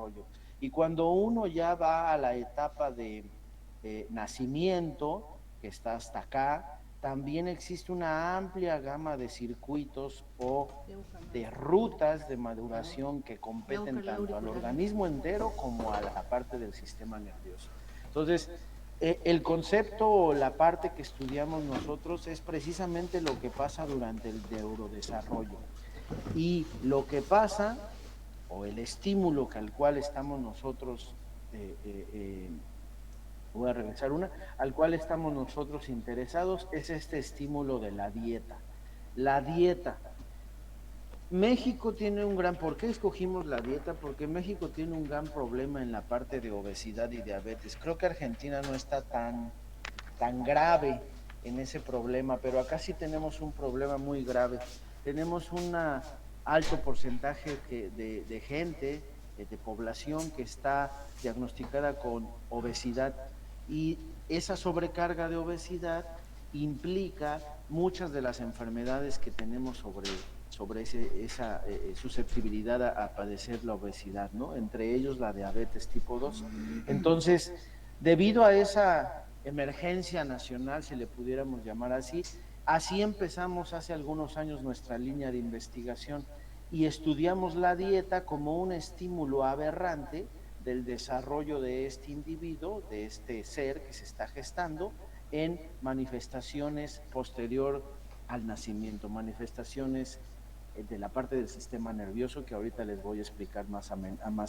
desarrollo. Y cuando uno ya va a la etapa de nacimiento, que está hasta acá, también existe una amplia gama de circuitos o de rutas de maduración que competen tanto al organismo entero como a la parte del sistema nervioso. Entonces, el concepto o la parte que estudiamos nosotros es precisamente lo que pasa durante el neurodesarrollo. Y lo que pasa, o el estímulo al cual estamos nosotros, voy a regresar una, al cual estamos nosotros interesados, es este estímulo de la dieta. La dieta. México tiene un gran, ¿por qué escogimos la dieta? Porque México tiene un gran problema en la parte de obesidad y diabetes. Creo que Argentina no está tan grave en ese problema, pero acá sí tenemos un problema muy grave. Tenemos un alto porcentaje de gente, de población que está diagnosticada con obesidad y esa sobrecarga de obesidad implica muchas de las enfermedades que tenemos sobre esa susceptibilidad a padecer la obesidad, ¿no? Entre ellos la diabetes tipo 2. Entonces, debido a esa emergencia nacional, si le pudiéramos llamar así, así empezamos hace algunos años nuestra línea de investigación y estudiamos la dieta como un estímulo aberrante del desarrollo de este individuo, de este ser que se está gestando, en manifestaciones posterior al nacimiento, manifestaciones de la parte del sistema nervioso que ahorita les voy a explicar más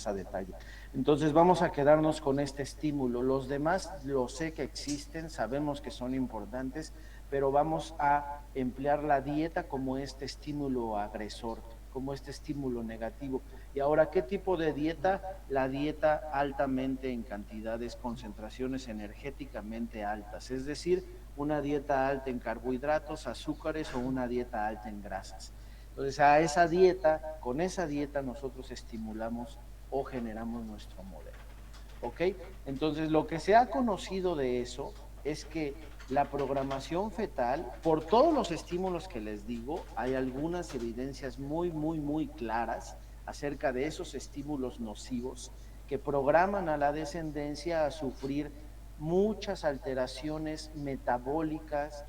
a detalle. Entonces vamos a quedarnos con este estímulo. Los demás lo sé que existen, sabemos que son importantes, pero vamos a emplear la dieta como este estímulo agresor, como este estímulo negativo. Y ahora, ¿qué tipo de dieta? La dieta altamente en cantidades, concentraciones energéticamente altas, es decir, una dieta alta en carbohidratos, azúcares o una dieta alta en grasas. Entonces, a esa dieta, con esa dieta nosotros estimulamos o generamos nuestro modelo. ¿Ok? Entonces, lo que se ha conocido de eso es que la programación fetal, por todos los estímulos que les digo, hay algunas evidencias muy claras acerca de esos estímulos nocivos que programan a la descendencia a sufrir muchas alteraciones metabólicas,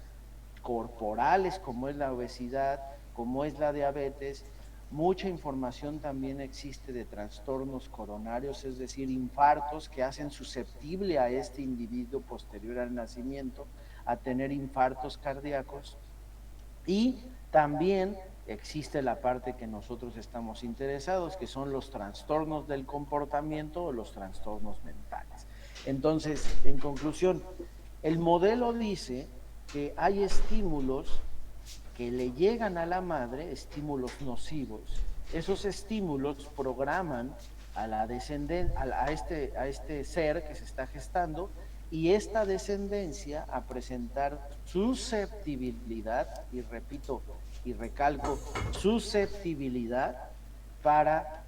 corporales, como es la obesidad, como es la diabetes. Mucha información también existe de trastornos coronarios, es decir, infartos que hacen susceptible a este individuo posterior al nacimiento a tener infartos cardíacos. Y también existe la parte que nosotros estamos interesados, que son los trastornos del comportamiento o los trastornos mentales. Entonces, en conclusión, el modelo dice que hay estímulos que le llegan a la madre, estímulos nocivos. Esos estímulos programan a la descendencia, a este ser que se está gestando y esta descendencia a presentar susceptibilidad, y repito y recalco, susceptibilidad para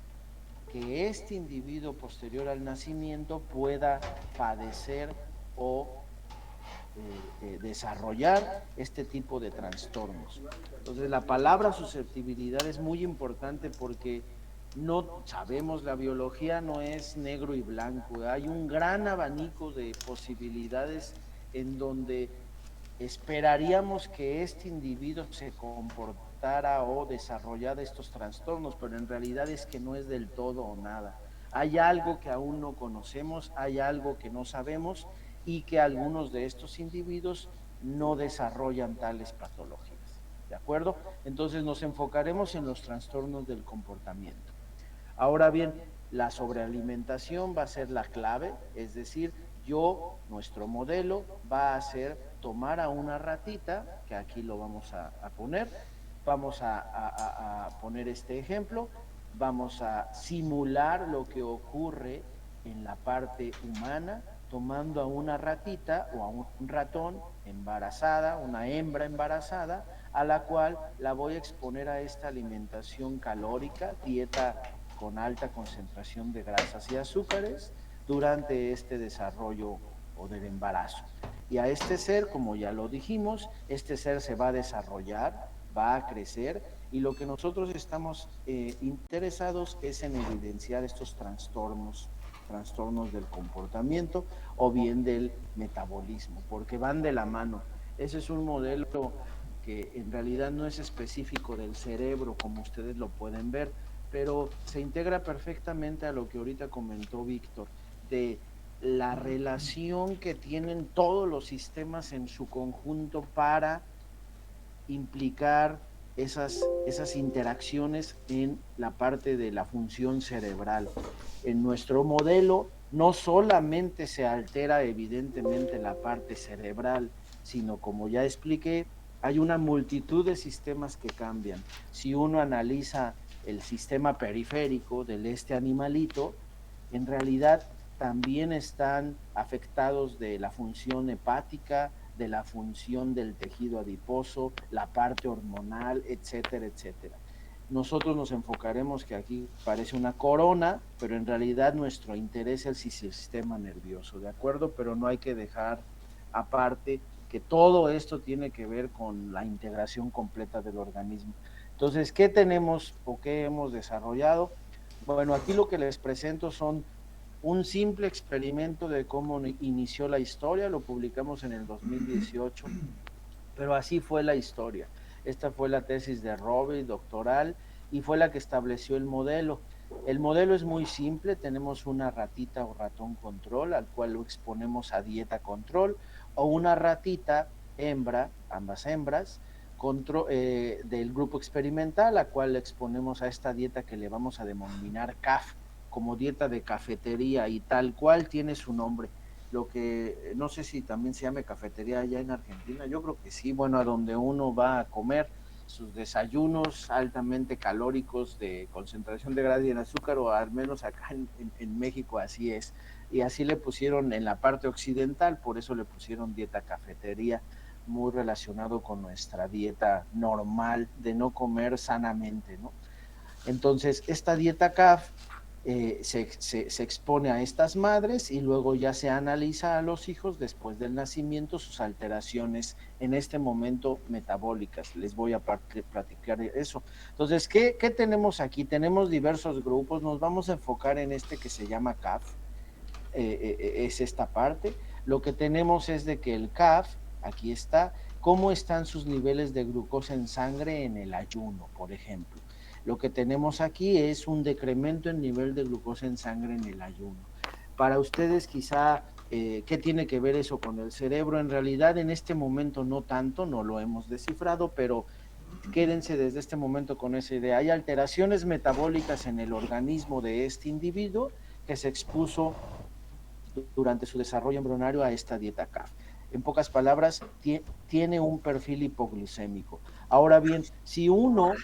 que este individuo posterior al nacimiento pueda padecer o desarrollar este tipo de trastornos. Entonces, la palabra susceptibilidad es muy importante porque no sabemos, la biología no es negro y blanco, hay un gran abanico de posibilidades en donde esperaríamos que este individuo se comportara o desarrollara estos trastornos, pero en realidad es que no es del todo o nada. Hay algo que aún no conocemos, hay algo que no sabemos y que algunos de estos individuos no desarrollan tales patologías. ¿De acuerdo? Entonces nos enfocaremos en los trastornos del comportamiento. Ahora bien, la sobrealimentación va a ser la clave, es decir, nuestro modelo va a ser tomar a una ratita, que aquí lo vamos a poner, vamos a poner este ejemplo, vamos a simular lo que ocurre en la parte humana, tomando a una ratita o a un ratón embarazada, una hembra embarazada, a la cual la voy a exponer a esta alimentación calórica, dieta con alta concentración de grasas y azúcares durante este desarrollo o del embarazo. Y a este ser, como ya lo dijimos, este ser se va a desarrollar, va a crecer Y lo que nosotros estamos interesados es en evidenciar estos trastornos del comportamiento o bien del metabolismo, porque van de la mano. Ese es un modelo que en realidad no es específico del cerebro, como ustedes lo pueden ver, pero se integra perfectamente a lo que ahorita comentó Víctor, de la relación que tienen todos los sistemas en su conjunto para implicar esas interacciones en la parte de la función cerebral. En nuestro modelo no solamente se altera evidentemente la parte cerebral, sino como ya expliqué, hay una multitud de sistemas que cambian. Si uno analiza el sistema periférico del animalito, en realidad también están afectados de la función hepática, de la función del tejido adiposo, la parte hormonal, etcétera, etcétera. Nosotros nos enfocaremos que aquí parece una corona, pero en realidad nuestro interés es el sistema nervioso, ¿de acuerdo? Pero no hay que dejar aparte que todo esto tiene que ver con la integración completa del organismo. Entonces, ¿qué tenemos o qué hemos desarrollado? Bueno, aquí lo que les presento son un simple experimento de cómo inició la historia, lo publicamos en el 2018, pero así fue la historia. Esta fue la tesis de Robbie, doctoral, y fue la que estableció el modelo. El modelo es muy simple, tenemos una ratita o ratón control, al cual lo exponemos a dieta control, o una ratita hembra, ambas hembras, del grupo experimental, a cual le exponemos a esta dieta que le vamos a denominar CAF, como dieta de cafetería, y tal cual tiene su nombre. Lo que no sé si también se llame cafetería allá en Argentina, yo creo que sí, bueno, a donde uno va a comer sus desayunos altamente calóricos de concentración de grasa y en azúcar, o al menos acá en México así es. Y así le pusieron en la parte occidental, por eso le pusieron dieta cafetería, muy relacionado con nuestra dieta normal de no comer sanamente, ¿no? Entonces, esta dieta CAF se expone a estas madres y luego ya se analiza a los hijos después del nacimiento sus alteraciones en este momento metabólicas. Les voy a platicar eso. Entonces, ¿qué tenemos aquí? Tenemos diversos grupos, nos vamos a enfocar en este que se llama CAF, es esta parte. Lo que tenemos es de que el CAF, aquí está, cómo están sus niveles de glucosa en sangre en el ayuno, por ejemplo. Lo que tenemos aquí es un decremento en nivel de glucosa en sangre en el ayuno. Para ustedes quizá, ¿qué tiene que ver eso con el cerebro? En realidad en este momento no tanto, no lo hemos descifrado, pero quédense desde este momento con esa idea. Hay alteraciones metabólicas en el organismo de este individuo que se expuso durante su desarrollo embrionario a esta dieta CAF. En pocas palabras, tiene un perfil hipoglucémico. Ahora bien, si uno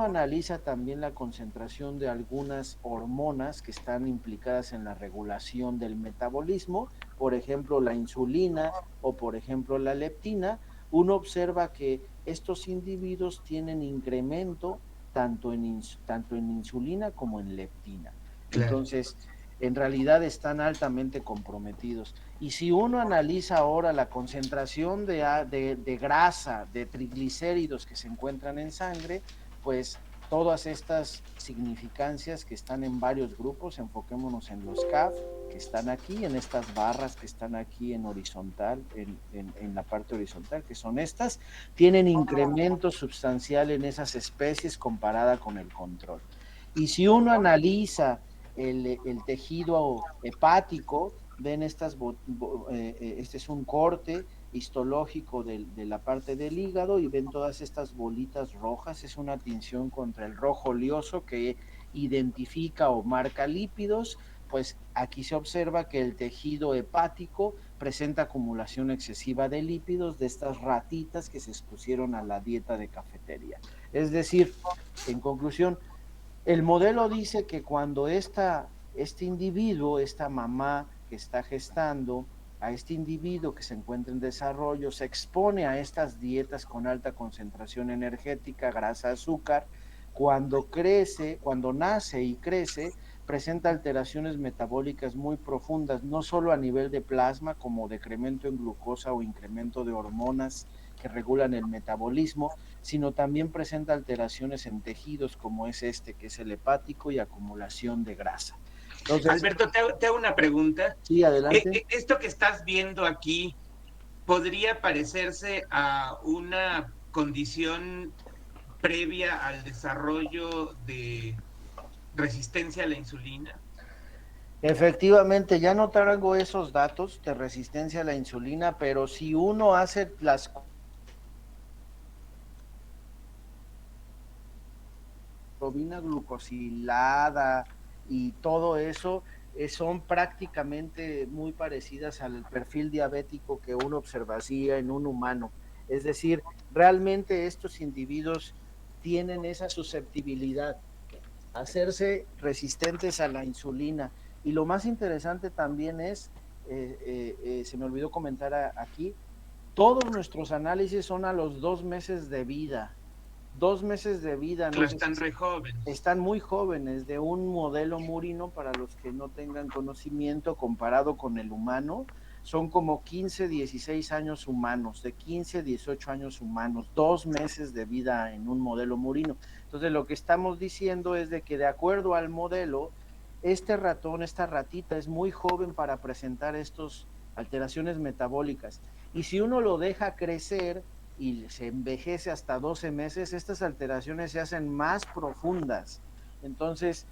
analiza también la concentración de algunas hormonas que están implicadas en la regulación del metabolismo, por ejemplo la insulina o por ejemplo la leptina, uno observa que estos individuos tienen incremento tanto en insulina como en leptina. Claro. Entonces, en realidad están altamente comprometidos. Y si uno analiza ahora la concentración de grasa, de triglicéridos que se encuentran en sangre, pues todas estas significancias que están en varios grupos, enfoquémonos en los CAF, que están aquí, en estas barras que están aquí en horizontal, en la parte horizontal, que son estas, tienen incremento sustancial en esas especies comparada con el control. Y si uno analiza el tejido hepático, ven este es un corte histológico de la parte del hígado y ven todas estas bolitas rojas, es una tinción contra el rojo olioso que identifica o marca lípidos. Pues aquí se observa que el tejido hepático presenta acumulación excesiva de lípidos de estas ratitas que se expusieron a la dieta de cafetería. Es decir, en conclusión, el modelo dice que cuando este individuo, esta mamá que está gestando, a este individuo que se encuentra en desarrollo, se expone a estas dietas con alta concentración energética, grasa, azúcar, cuando crece, cuando nace y crece, presenta alteraciones metabólicas muy profundas, no solo a nivel de plasma, como decremento en glucosa o incremento de hormonas que regulan el metabolismo, sino también presenta alteraciones en tejidos como es que es el hepático y acumulación de grasa. Entonces, Alberto, te hago una pregunta. sí, adelante. Esto que estás viendo aquí podría parecerse a una condición previa al desarrollo de resistencia a la insulina. Efectivamente, ya no traigo esos datos de resistencia a la insulina, pero si uno hace las hemoglobina glucosilada y todo eso, son prácticamente muy parecidas al perfil diabético que uno observaría en un humano. Es decir, realmente estos individuos tienen esa susceptibilidad a hacerse resistentes a la insulina. Y lo más interesante también es, se me olvidó comentar aquí, todos nuestros análisis son a los 2 meses de vida. 2 meses de vida, no Claro, sé están si re jóvenes. están muy jóvenes, de un modelo murino, para los que no tengan conocimiento, comparado con el humano, son como 15, 16 años humanos, de 15 a 18 años humanos, 2 meses de vida en un modelo murino. Entonces, lo que estamos diciendo es de que, de acuerdo al modelo, este ratón, esta ratita, es muy joven para presentar estas alteraciones metabólicas. Y si uno lo deja crecer y se envejece hasta 12 meses, estas alteraciones se hacen más profundas. Entonces,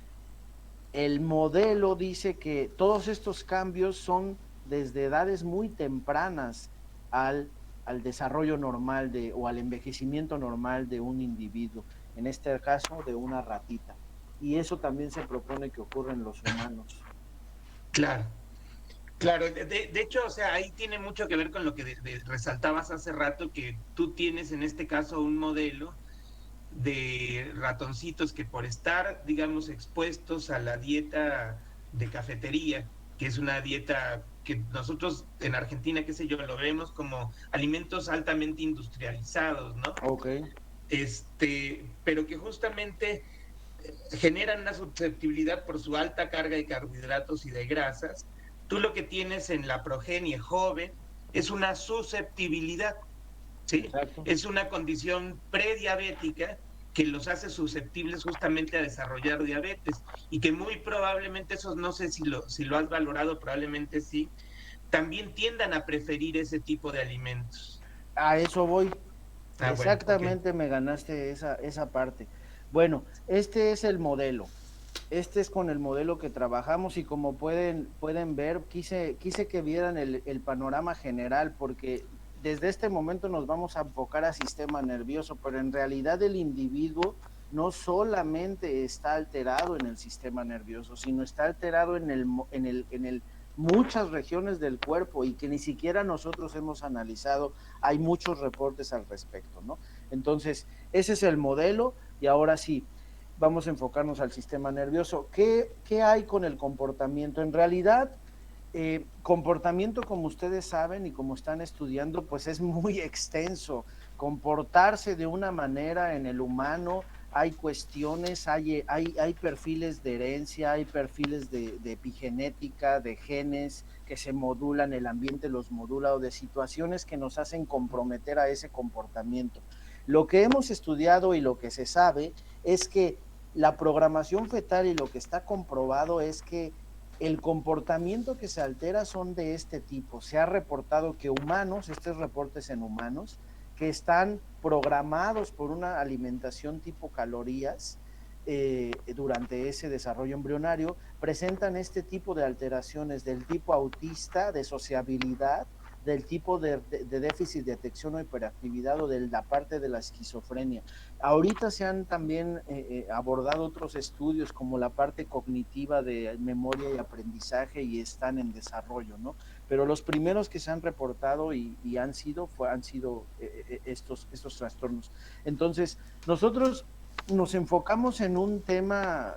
el modelo dice que todos estos cambios son desde edades muy tempranas al desarrollo normal o al envejecimiento normal de un individuo, en este caso de una ratita. Y eso también se propone que ocurra en los humanos. Claro, claro. De hecho, o sea, ahí tiene mucho que ver con lo que resaltabas hace rato, que tú tienes en este caso un modelo de ratoncitos que por estar, digamos, expuestos a la dieta de cafetería, que es una dieta que nosotros en Argentina, qué sé yo, lo vemos como alimentos altamente industrializados, ¿no? Ok. Pero que justamente generan una susceptibilidad por su alta carga de carbohidratos y de grasas. Tú lo que tienes en la progenie joven es una susceptibilidad, ¿sí? Exacto. Es una condición prediabética que los hace susceptibles justamente a desarrollar diabetes y que muy probablemente esos, no sé si lo has valorado, probablemente sí, también tiendan a preferir ese tipo de alimentos. A eso voy. Ah, bueno, ok. Exactamente, me ganaste esa parte. Bueno, este es el modelo. Este es con el modelo que trabajamos, y como pueden ver, quise que vieran el panorama general, porque desde este momento nos vamos a enfocar al sistema nervioso, pero en realidad el individuo no solamente está alterado en el sistema nervioso, sino está alterado en muchas regiones del cuerpo, y que ni siquiera nosotros hemos analizado. Hay muchos reportes al respecto, ¿no? Entonces, ese es el modelo, y ahora sí, vamos a enfocarnos al sistema nervioso. ¿Qué hay con el comportamiento? En realidad, comportamiento, como ustedes saben y como están estudiando, pues es muy extenso. Comportarse de una manera en el humano, hay cuestiones, hay perfiles de herencia, hay perfiles de epigenética, de genes que se modulan, el ambiente los modula, o de situaciones que nos hacen comprometer a ese comportamiento. Lo que hemos estudiado y lo que se sabe es que la programación fetal, y lo que está comprobado, es que el comportamiento que se altera son de este tipo. Se ha reportado que humanos, estos reportes en humanos, que están programados por una alimentación tipo calorías, durante ese desarrollo embrionario, presentan este tipo de alteraciones del tipo autista, de sociabilidad, del tipo de déficit de atención o hiperactividad, o de la parte de la esquizofrenia. Ahorita se han también abordado otros estudios, como la parte cognitiva de memoria y aprendizaje, y están en desarrollo, ¿no? Pero los primeros que se han reportado han sido estos trastornos. Entonces, nosotros nos enfocamos en un tema,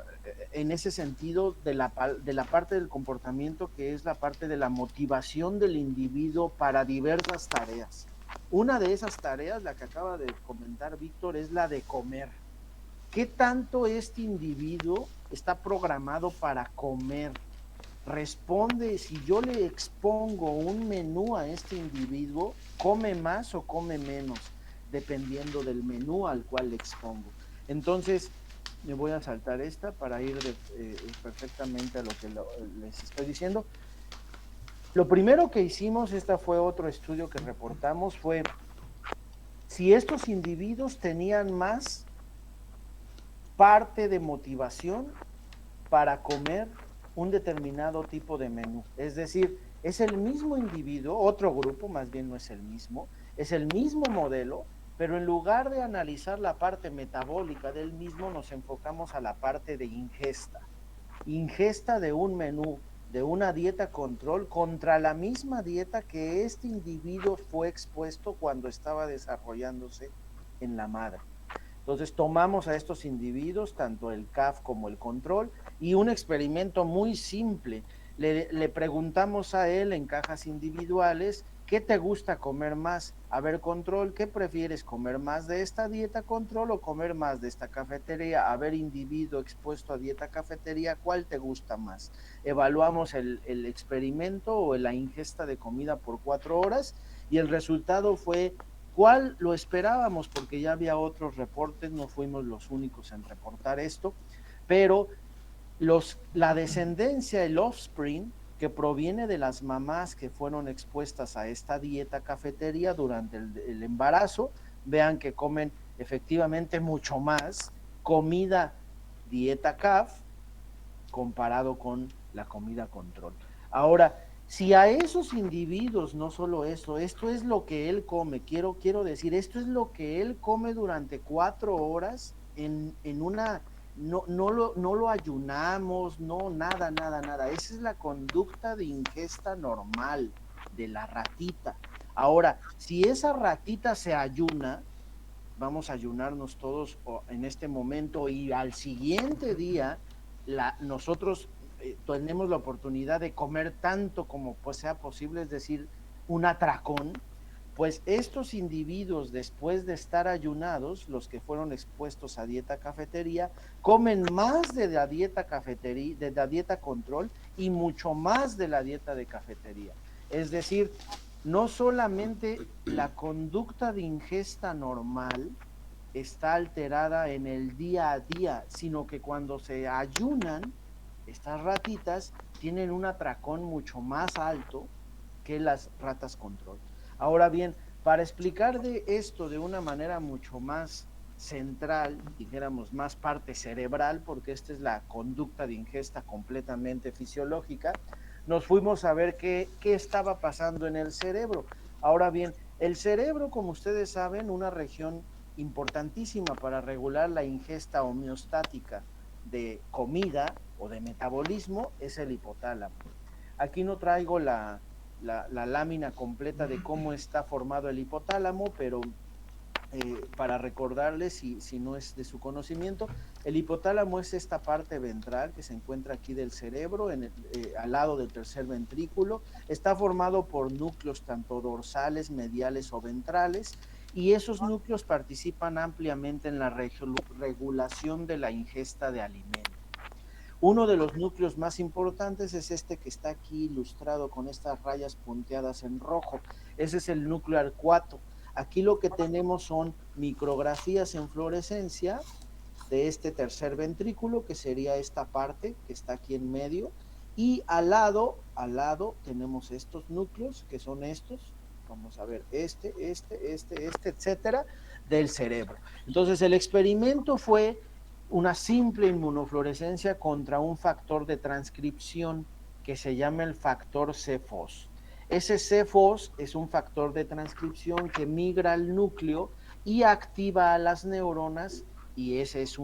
en ese sentido, de la parte del comportamiento, que es la parte de la motivación del individuo para diversas tareas. Una de esas tareas, la que acaba de comentar Víctor, es la de comer. ¿Qué tanto este individuo está programado para comer? responde, si yo le expongo un menú a este individuo, come más o come menos, dependiendo del menú al cual le expongo. Entonces, me voy a saltar esta para ir perfectamente a lo que les estoy diciendo. Lo primero que hicimos, esta fue otro estudio que reportamos, fue si estos individuos tenían más parte de motivación para comer un determinado tipo de menú. Es decir, es el mismo individuo, otro grupo, más bien no es el mismo modelo, pero en lugar de analizar la parte metabólica del mismo, nos enfocamos a la parte de ingesta. Ingesta de un menú, de una dieta control contra la misma dieta que este individuo fue expuesto cuando estaba desarrollándose en la madre. Entonces tomamos a estos individuos, tanto el CAF como el control, y un experimento muy simple. Le preguntamos a él en cajas individuales, ¿qué te gusta comer más? A ver, control, ¿qué prefieres comer más de esta dieta control o comer más de esta cafetería? A ver, individuo expuesto a dieta cafetería, ¿cuál te gusta más? Evaluamos el experimento o la ingesta de comida por 4 horas y el resultado fue ¿cuál lo esperábamos? Porque ya había otros reportes, no fuimos los únicos en reportar esto, pero la descendencia, el offspring, que proviene de las mamás que fueron expuestas a esta dieta cafetería durante el embarazo, vean que comen efectivamente mucho más comida dieta CAF comparado con la comida control. Ahora, si a esos individuos, no solo esto es lo que él come, quiero decir, esto es lo que él come durante 4 horas en una, no lo ayunamos, no, nada. Esa es la conducta de ingesta normal de la ratita. Ahora, si esa ratita se ayuna, vamos a ayunarnos todos en este momento y al siguiente día nosotros tenemos la oportunidad de comer tanto como pues sea posible, es decir, un atracón, pues estos individuos después de estar ayunados, los que fueron expuestos a dieta cafetería, comen más de la dieta cafetería, de la dieta control y mucho más de la dieta de cafetería. Es decir, no solamente la conducta de ingesta normal está alterada en el día a día, sino que cuando se ayunan, estas ratitas tienen un atracón mucho más alto que las ratas control. Ahora bien, para explicar de esto de una manera mucho más central, dijéramos más parte cerebral, porque esta es la conducta de ingesta completamente fisiológica, nos fuimos a ver qué estaba pasando en el cerebro. Ahora bien, el cerebro, como ustedes saben, una región importantísima para regular la ingesta homeostática de comida o de metabolismo es el hipotálamo. Aquí no traigo la lámina completa de cómo está formado el hipotálamo, pero para recordarles, si no es de su conocimiento, el hipotálamo es esta parte ventral que se encuentra aquí del cerebro, al lado del tercer ventrículo. Está formado por núcleos tanto dorsales, mediales o ventrales, y esos núcleos participan ampliamente en la regulación de la ingesta de alimentos. Uno de los núcleos más importantes es este que está aquí ilustrado con estas rayas punteadas en rojo. Ese es el núcleo arcuato. Aquí lo que tenemos son micrografías en fluorescencia de este tercer ventrículo, que sería esta parte que está aquí en medio, y al lado tenemos estos núcleos, que son estos, vamos a ver, etcétera, del cerebro. Entonces el experimento fue una simple inmunofluorescencia contra un factor de transcripción que se llama el factor CFOS. Ese CFOS es un factor de transcripción que migra al núcleo y activa a las neuronas, y esa es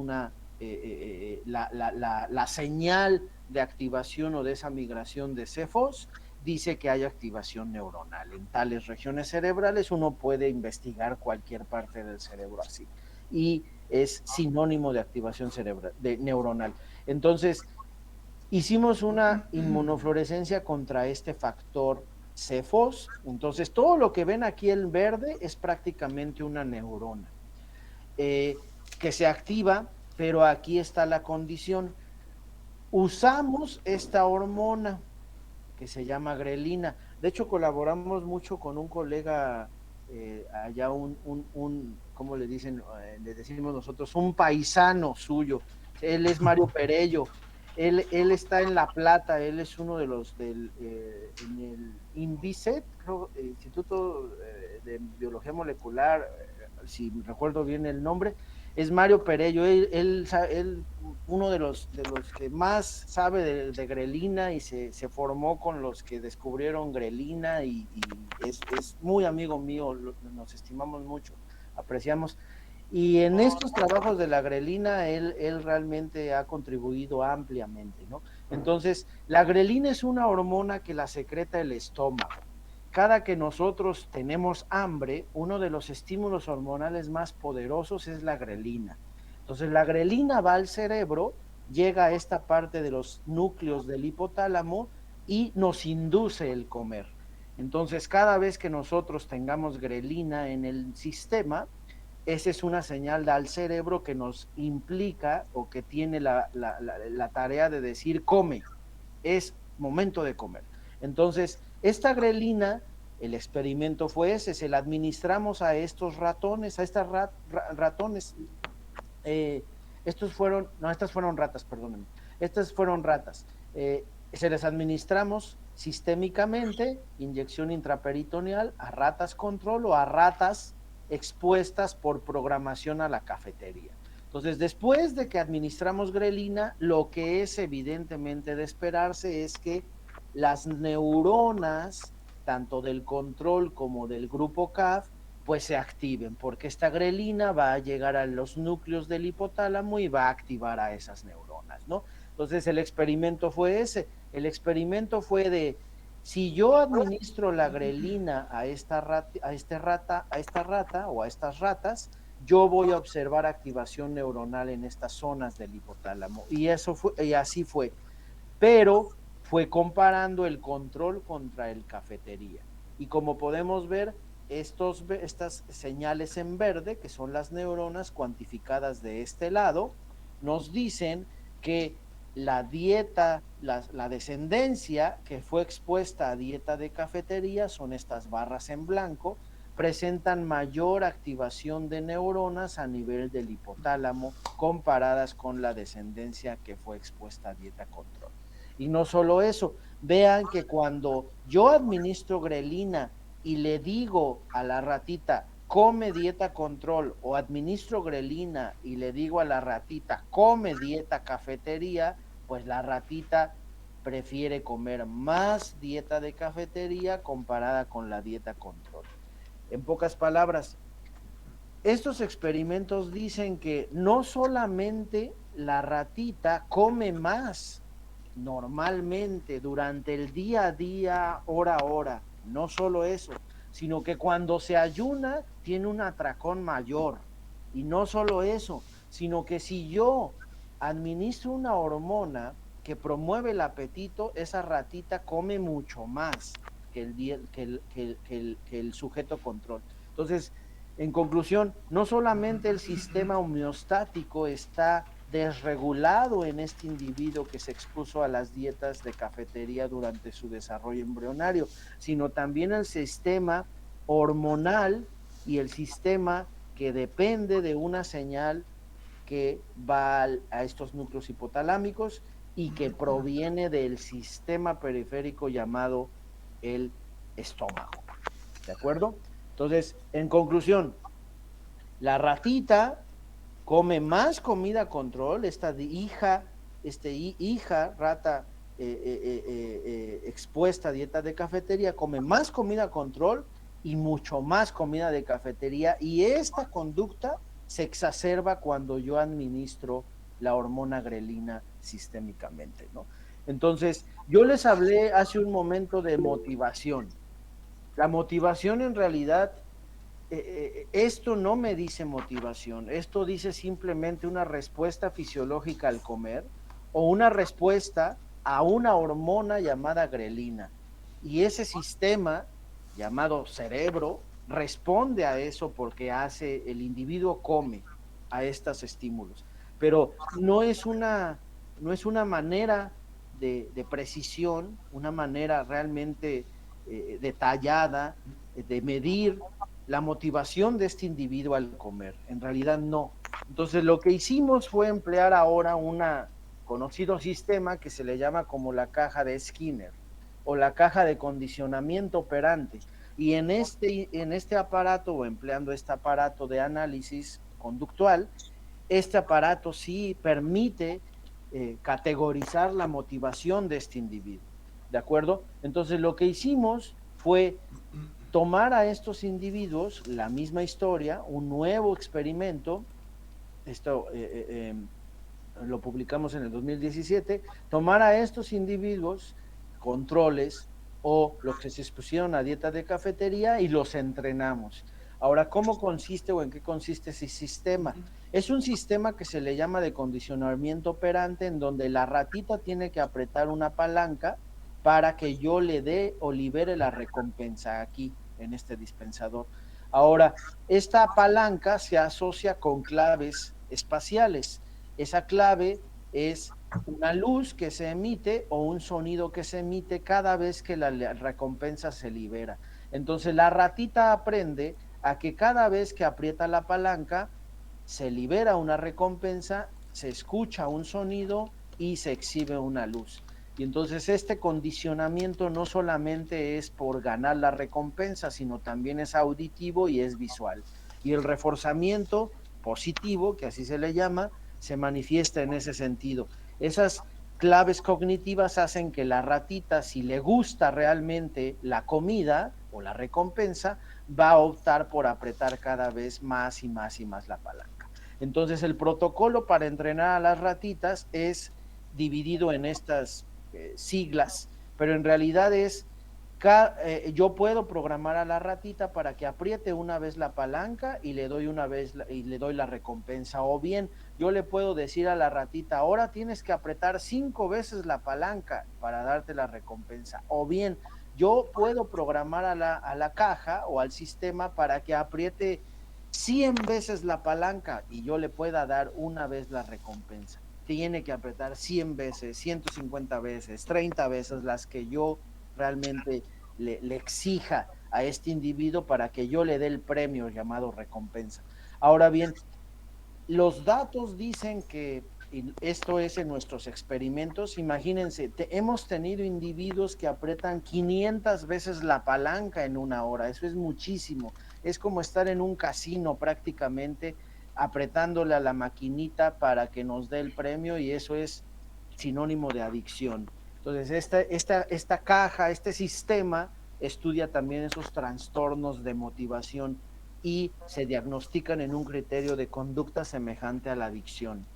la señal de activación o de esa migración de CFOS, dice que hay activación neuronal. En tales regiones cerebrales uno puede investigar cualquier parte del cerebro así. Y es sinónimo de activación neuronal. Entonces, hicimos una inmunofluorescencia contra este factor CFOS. Entonces, todo lo que ven aquí en verde es prácticamente una neurona que se activa, pero aquí está la condición. Usamos esta hormona que se llama grelina. De hecho, colaboramos mucho con un colega allá, ¿cómo le dicen? Le decimos nosotros, un paisano suyo. Él es Mario Perello. Él está en La Plata, él es uno de los en el INVICET, creo, Instituto de Biología Molecular, si recuerdo bien el nombre, es Mario Perello. Él uno de los que más sabe de grelina y se formó con los que descubrieron grelina y es muy amigo mío, nos estimamos mucho, apreciamos. Y en estos trabajos de la grelina, él realmente ha contribuido ampliamente, ¿no? Entonces, la grelina es una hormona que la secreta el estómago. Cada que nosotros tenemos hambre, uno de los estímulos hormonales más poderosos es la grelina. Entonces, la grelina va al cerebro, llega a esta parte de los núcleos del hipotálamo y nos induce el comer. Entonces, cada vez que nosotros tengamos grelina en el sistema, esa es una señal al cerebro que nos implica o que tiene la tarea de decir come, es momento de comer. Entonces, esta grelina, el experimento fue ese, se la administramos a estos ratones, a estas ratones, eh, estas fueron ratas, perdónenme, estas fueron ratas. Se les administramos sistémicamente, inyección intraperitoneal, a ratas control o a ratas expuestas por programación a la cafetería. Entonces, después de que administramos grelina, lo que es evidentemente de esperarse es que las neuronas, tanto del control como del grupo CAF, pues se activen, porque esta grelina va a llegar a los núcleos del hipotálamo y va a activar a esas neuronas, ¿no? Entonces el experimento fue ese, el experimento fue de, si yo administro la grelina a esta rata o a estas ratas, yo voy a observar activación neuronal en estas zonas del hipotálamo. Y así fue. Pero fue comparando el control contra el cafetería. Y como podemos ver, estas señales en verde, que son las neuronas cuantificadas de este lado, nos dicen que la dieta, la descendencia que fue expuesta a dieta de cafetería, son estas barras en blanco, presentan mayor activación de neuronas a nivel del hipotálamo comparadas con la descendencia que fue expuesta a dieta control. Y no solo eso, vean que cuando yo administro grelina y le digo a la ratita, come dieta control, o administro grelina y le digo a la ratita, come dieta cafetería, pues la ratita prefiere comer más dieta de cafetería comparada con la dieta control. En pocas palabras, estos experimentos dicen que no solamente la ratita come más normalmente durante el día a día, hora a hora, no solo eso, sino que cuando se ayuna tiene un atracón mayor. Y no solo eso, sino que si yo administro una hormona que promueve el apetito, esa ratita come mucho más que el sujeto control. Entonces, en conclusión, no solamente el sistema homeostático está desregulado en este individuo que se expuso a las dietas de cafetería durante su desarrollo embrionario, sino también el sistema hormonal y el sistema que depende de una señal que va a estos núcleos hipotalámicos y que proviene del sistema periférico llamado el estómago. ¿De acuerdo? Entonces, en conclusión, la ratita come más comida control, esta hija rata expuesta a dieta de cafetería, come más comida control y mucho más comida de cafetería, y esta conducta se exacerba cuando yo administro la hormona grelina sistémicamente, ¿no? Entonces, yo les hablé hace un momento de motivación. La motivación en realidad, esto no me dice motivación, esto dice simplemente una respuesta fisiológica al comer o una respuesta a una hormona llamada grelina. Y ese sistema llamado cerebro responde a eso porque el individuo come a estos estímulos. Pero no es una no es una manera de precisión, una manera realmente detallada de medir la motivación de este individuo al comer. En realidad no. Entonces lo que hicimos fue emplear ahora un conocido sistema que se le llama como la caja de Skinner o la caja de condicionamiento operante. Y en este aparato, o empleando este aparato de análisis conductual, este aparato sí permite categorizar la motivación de este individuo. ¿De acuerdo? Entonces lo que hicimos fue tomar a estos individuos, la misma historia, un nuevo experimento, esto lo publicamos en el 2017, tomar a estos individuos, controles o los que se expusieron a dieta de cafetería y los entrenamos. Ahora, ¿cómo consiste o en qué consiste ese sistema? Es un sistema que se le llama de condicionamiento operante, en donde la ratita tiene que apretar una palanca para que yo le dé o libere la recompensa aquí, en este dispensador. Ahora, esta palanca se asocia con claves espaciales. Esa clave es una luz que se emite o un sonido que se emite cada vez que la recompensa se libera. Entonces la ratita aprende a que cada vez que aprieta la palanca se libera una recompensa, se escucha un sonido y se exhibe una luz. Y entonces este condicionamiento no solamente es por ganar la recompensa, sino también es auditivo y es visual. Y el reforzamiento positivo, que así se le llama, se manifiesta en ese sentido. Esas claves cognitivas hacen que la ratita, si le gusta realmente la comida o la recompensa, va a optar por apretar cada vez más y más y más la palanca. Entonces el protocolo para entrenar a las ratitas es dividido en estas siglas, pero en realidad es yo puedo programar a la ratita para que apriete una vez la palanca y le doy una vez y le doy la recompensa, o bien yo le puedo decir a la ratita, ahora tienes que apretar 5 veces la palanca para darte la recompensa, o bien yo puedo programar a la caja o al sistema para que apriete 100 veces la palanca y yo le pueda dar una vez la recompensa. Tiene que apretar 100 veces, 150 veces, 30 veces las que yo realmente le exija a este individuo para que yo le dé el premio llamado recompensa. Ahora bien, los datos dicen que, y esto es en nuestros experimentos, imagínense, hemos tenido individuos que apretan 500 veces la palanca en una hora, eso es muchísimo, es como estar en un casino prácticamente apretándole a la maquinita para que nos dé el premio, y eso es sinónimo de adicción. Entonces, esta caja, este sistema estudia también esos trastornos de motivación y se diagnostican en un criterio de conducta semejante a la adicción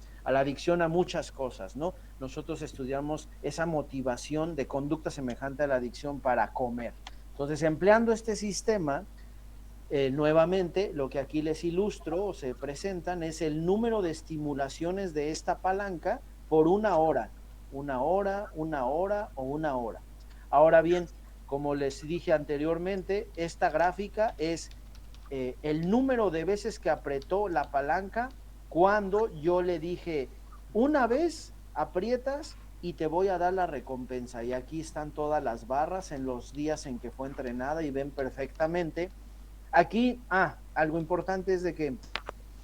a muchas cosas, ¿no? Nosotros estudiamos esa motivación de conducta semejante a la adicción para comer. Entonces, empleando este sistema, nuevamente, lo que aquí les ilustro o se presentan es el número de estimulaciones de esta palanca por una hora, una hora o una hora. Ahora bien, como les dije anteriormente, esta gráfica es el número de veces que apretó la palanca cuando yo le dije, una vez aprietas y te voy a dar la recompensa. Y aquí están todas las barras en los días en que fue entrenada y ven perfectamente. Aquí, algo importante es de que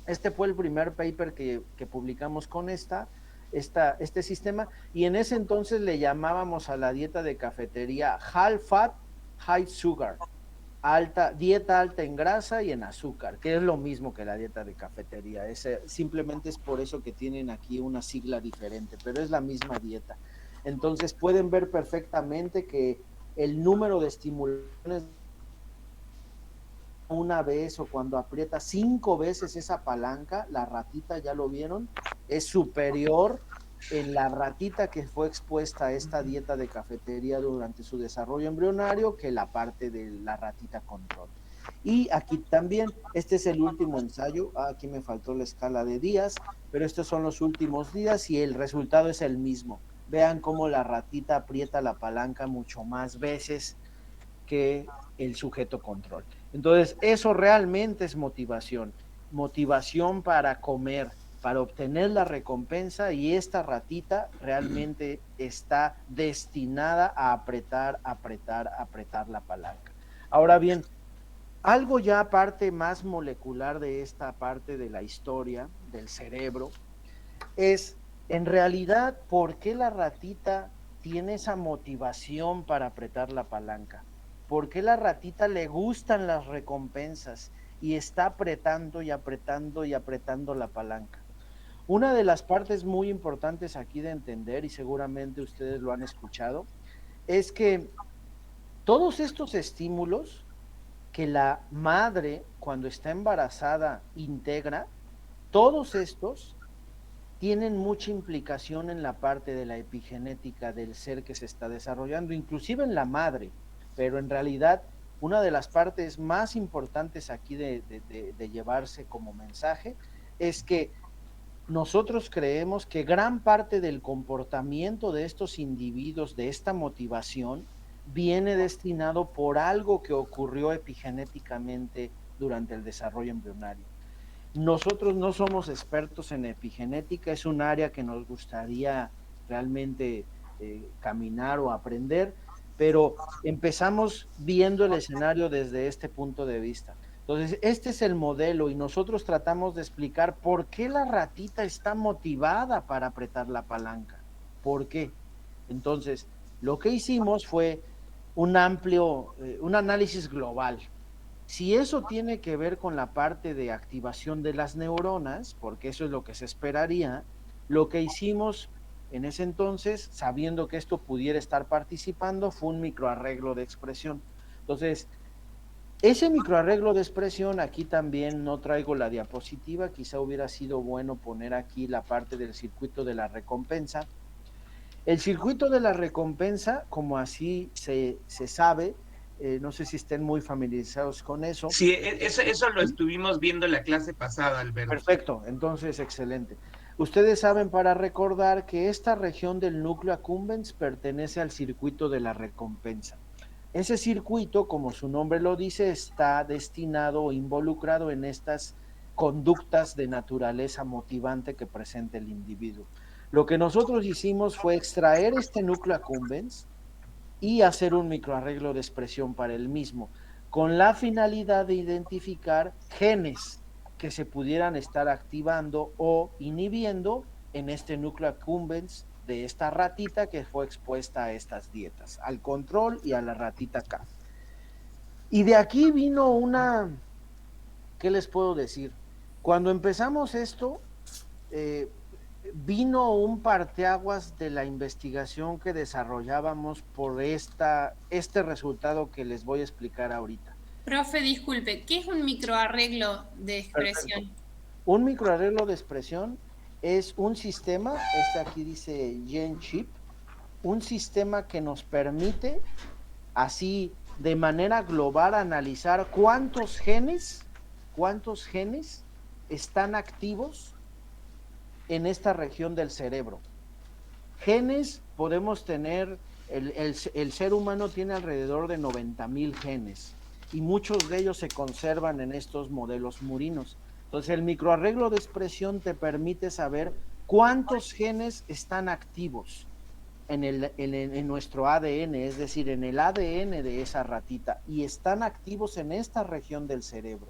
este fue el primer paper que publicamos con este sistema, y en ese entonces le llamábamos a la dieta de cafetería High Fat, High Sugar, dieta alta en grasa y en azúcar, que es lo mismo que la dieta de cafetería. Simplemente es por eso que tienen aquí una sigla diferente, pero es la misma dieta. Entonces pueden ver perfectamente que el número de estimulaciones una vez o cuando aprieta 5 veces esa palanca, la ratita, ya lo vieron, es superior en la ratita que fue expuesta a esta dieta de cafetería durante su desarrollo embrionario que la parte de la ratita control. Y aquí también, este es el último ensayo, aquí me faltó la escala de días, pero estos son los últimos días y el resultado es el mismo. Vean cómo la ratita aprieta la palanca mucho más veces que el sujeto control. Entonces, eso realmente es motivación, motivación para comer, para obtener la recompensa, y esta ratita realmente está destinada a apretar, apretar, apretar la palanca. Ahora bien, algo ya parte más molecular de esta parte de la historia del cerebro es, en realidad, ¿por qué la ratita tiene esa motivación para apretar la palanca? ¿Por qué la ratita le gustan las recompensas y está apretando y apretando y apretando la palanca? Una de las partes muy importantes aquí de entender, y seguramente ustedes lo han escuchado, es que todos estos estímulos que la madre cuando está embarazada integra, todos estos tienen mucha implicación en la parte de la epigenética del ser que se está desarrollando, inclusive en la madre, pero en realidad una de las partes más importantes aquí de llevarse como mensaje es que nosotros creemos que gran parte del comportamiento de estos individuos, de esta motivación, viene destinado por algo que ocurrió epigenéticamente durante el desarrollo embrionario. Nosotros no somos expertos en epigenética, es un área que nos gustaría realmente caminar o aprender, pero empezamos viendo el escenario desde este punto de vista. Entonces, este es el modelo y nosotros tratamos de explicar por qué la ratita está motivada para apretar la palanca. ¿Por qué? Entonces, lo que hicimos fue un un análisis global. Si eso tiene que ver con la parte de activación de las neuronas, porque eso es lo que se esperaría, lo que hicimos en ese entonces, sabiendo que esto pudiera estar participando, fue un microarreglo de expresión. Entonces, ese microarreglo de expresión, aquí también no traigo la diapositiva, quizá hubiera sido bueno poner aquí la parte del circuito de la recompensa. El circuito de la recompensa, como así se sabe, no sé si estén muy familiarizados con eso. Sí, eso lo estuvimos viendo en la clase pasada, Alberto. Perfecto, entonces excelente. Ustedes saben, para recordar, que esta región del núcleo accumbens pertenece al circuito de la recompensa. Ese circuito, como su nombre lo dice, está destinado o involucrado en estas conductas de naturaleza motivante que presenta el individuo. Lo que nosotros hicimos fue extraer este núcleo accumbens y hacer un microarreglo de expresión para el mismo, con la finalidad de identificar genes que se pudieran estar activando o inhibiendo en este núcleo accumbens de esta ratita que fue expuesta a estas dietas, al control y a la ratita K. Y de aquí vino una, ¿qué les puedo decir? Cuando empezamos esto, eh, vino un parteaguas de la investigación que desarrollábamos por este resultado que les voy a explicar ahorita. Profe, disculpe, ¿qué es un microarreglo de expresión? Perfecto. Un microarreglo de expresión es un sistema, este aquí dice GenChip, un sistema que nos permite así de manera global analizar cuántos genes están activos en esta región del cerebro. Genes podemos tener, el ser humano tiene alrededor de 90,000 genes y muchos de ellos se conservan en estos modelos murinos. Entonces el microarreglo de expresión te permite saber cuántos genes están activos en nuestro ADN, es decir, en el ADN de esa ratita, y están activos en esta región del cerebro.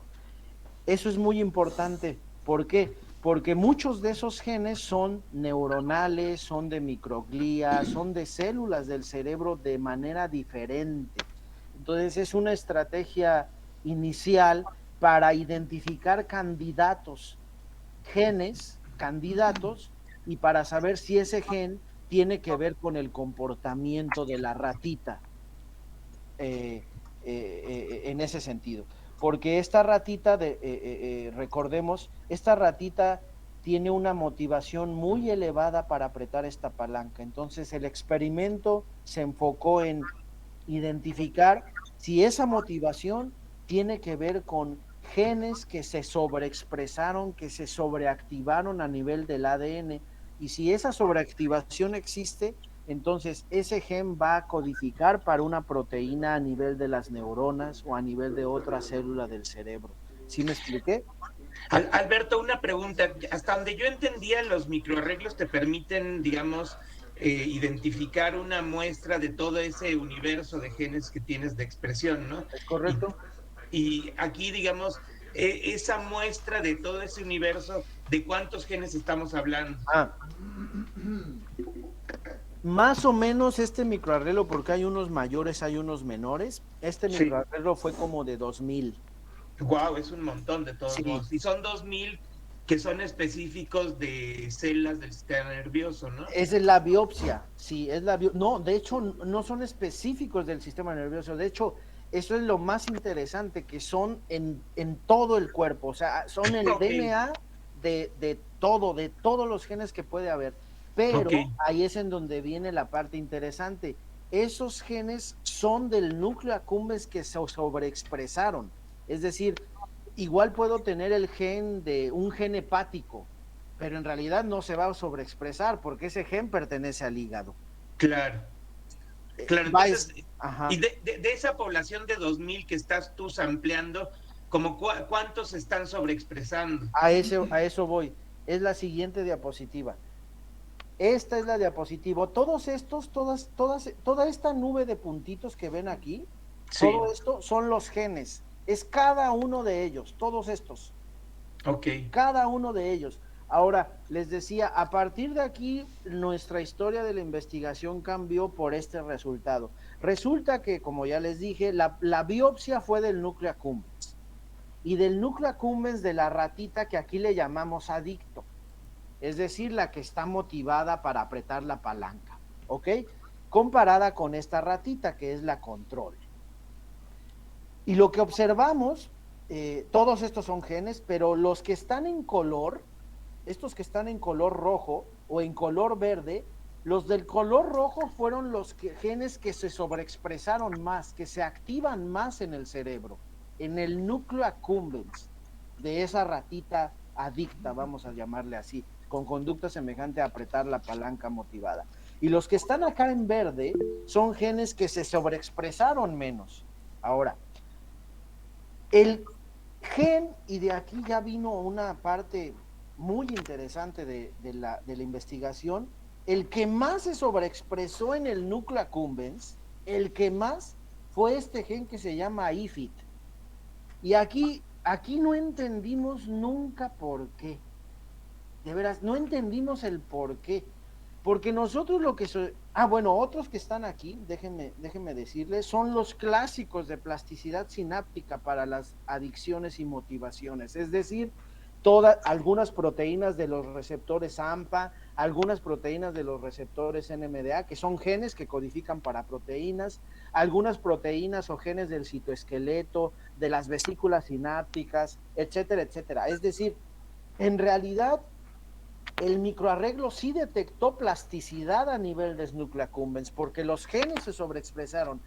Eso es muy importante. ¿Por qué? Porque muchos de esos genes son neuronales, son de microglía, son de células del cerebro de manera diferente. Entonces es una estrategia inicial para identificar candidatos, genes, candidatos, y para saber si ese gen tiene que ver con el comportamiento de la ratita en ese sentido. Porque esta ratita, recordemos, esta ratita tiene una motivación muy elevada para apretar esta palanca. Entonces el experimento se enfocó en identificar si esa motivación tiene que ver con genes que se sobreexpresaron, que se sobreactivaron a nivel del ADN, y si esa sobreactivación existe, entonces ese gen va a codificar para una proteína a nivel de las neuronas o a nivel de otra célula del cerebro. ¿Sí me expliqué? Alberto, una pregunta. Hasta donde yo entendía, los microarreglos te permiten, digamos, identificar una muestra de todo ese universo de genes que tienes de expresión, ¿no? ¿Es Y, correcto? y aquí, digamos, esa muestra de todo ese universo, ¿de cuántos genes estamos hablando? Ah, más o menos este microarreglo, porque hay unos mayores, hay unos menores, este Sí. microarreglo fue como de 2000. Wow, es un montón de todos Sí, modos. Y son 2000 que son específicos de células del sistema nervioso, ¿no? esa es la biopsia, sí, es la biopsia. No, de hecho, no son específicos del sistema nervioso. De hecho, eso es lo más interesante, que son en todo el cuerpo. O sea, son el Ok, DNA de todo, de todos los genes que puede haber. ok, Pero ahí es en donde viene la parte interesante. Esos genes son del núcleo accumbens que se sobreexpresaron. Es decir, igual puedo tener el gen de un gen hepático, pero en realidad no se va a sobreexpresar porque ese gen pertenece al hígado. claro. Claro, Va entonces, ajá. y de esa población de 2000 que estás tú ampliando, como ¿cuántos están sobreexpresando? A eso voy. Es la siguiente diapositiva. Esta es la diapositiva. Todos estos, toda esta nube de puntitos que ven aquí, Sí, todo esto son los genes. Es cada uno de ellos, todos estos. ok, Cada uno de ellos. Ahora, les decía, a partir de aquí, nuestra historia de la investigación cambió por este resultado. Resulta que, como ya les dije, la biopsia fue del núcleo accumbens. Y del núcleo accumbens de la ratita que aquí le llamamos adicto. Es decir, la que está motivada para apretar la palanca. ¿Ok? Comparada con esta ratita que es la control. Y lo que observamos, todos estos son genes, pero los que están en color, estos que están en color rojo o en color verde, los del color rojo fueron los genes que se sobreexpresaron más, que se activan más en el cerebro, en el núcleo accumbens de esa ratita adicta, vamos a llamarle así, con conducta semejante a apretar la palanca motivada. Y los que están acá en verde son genes que se sobreexpresaron menos. Ahora, el gen, y de aquí ya vino una parte muy interesante de la investigación, el que más se sobreexpresó en el núcleo accumbens, el que más fue este gen que se llama IFIT. Y aquí no entendimos nunca por qué. De veras, no entendimos el por qué. Porque nosotros lo que... bueno, otros que están aquí, déjenme decirles, son los clásicos de plasticidad sináptica para las adicciones y motivaciones. Es decir, algunas proteínas de los receptores AMPA, algunas proteínas de los receptores NMDA, que son genes que codifican para proteínas, algunas proteínas o genes del citoesqueleto, de las vesículas sinápticas, etcétera, etcétera. Es decir, en realidad el microarreglo sí detectó plasticidad a nivel de núcleo accumbens, porque los genes se sobreexpresaron,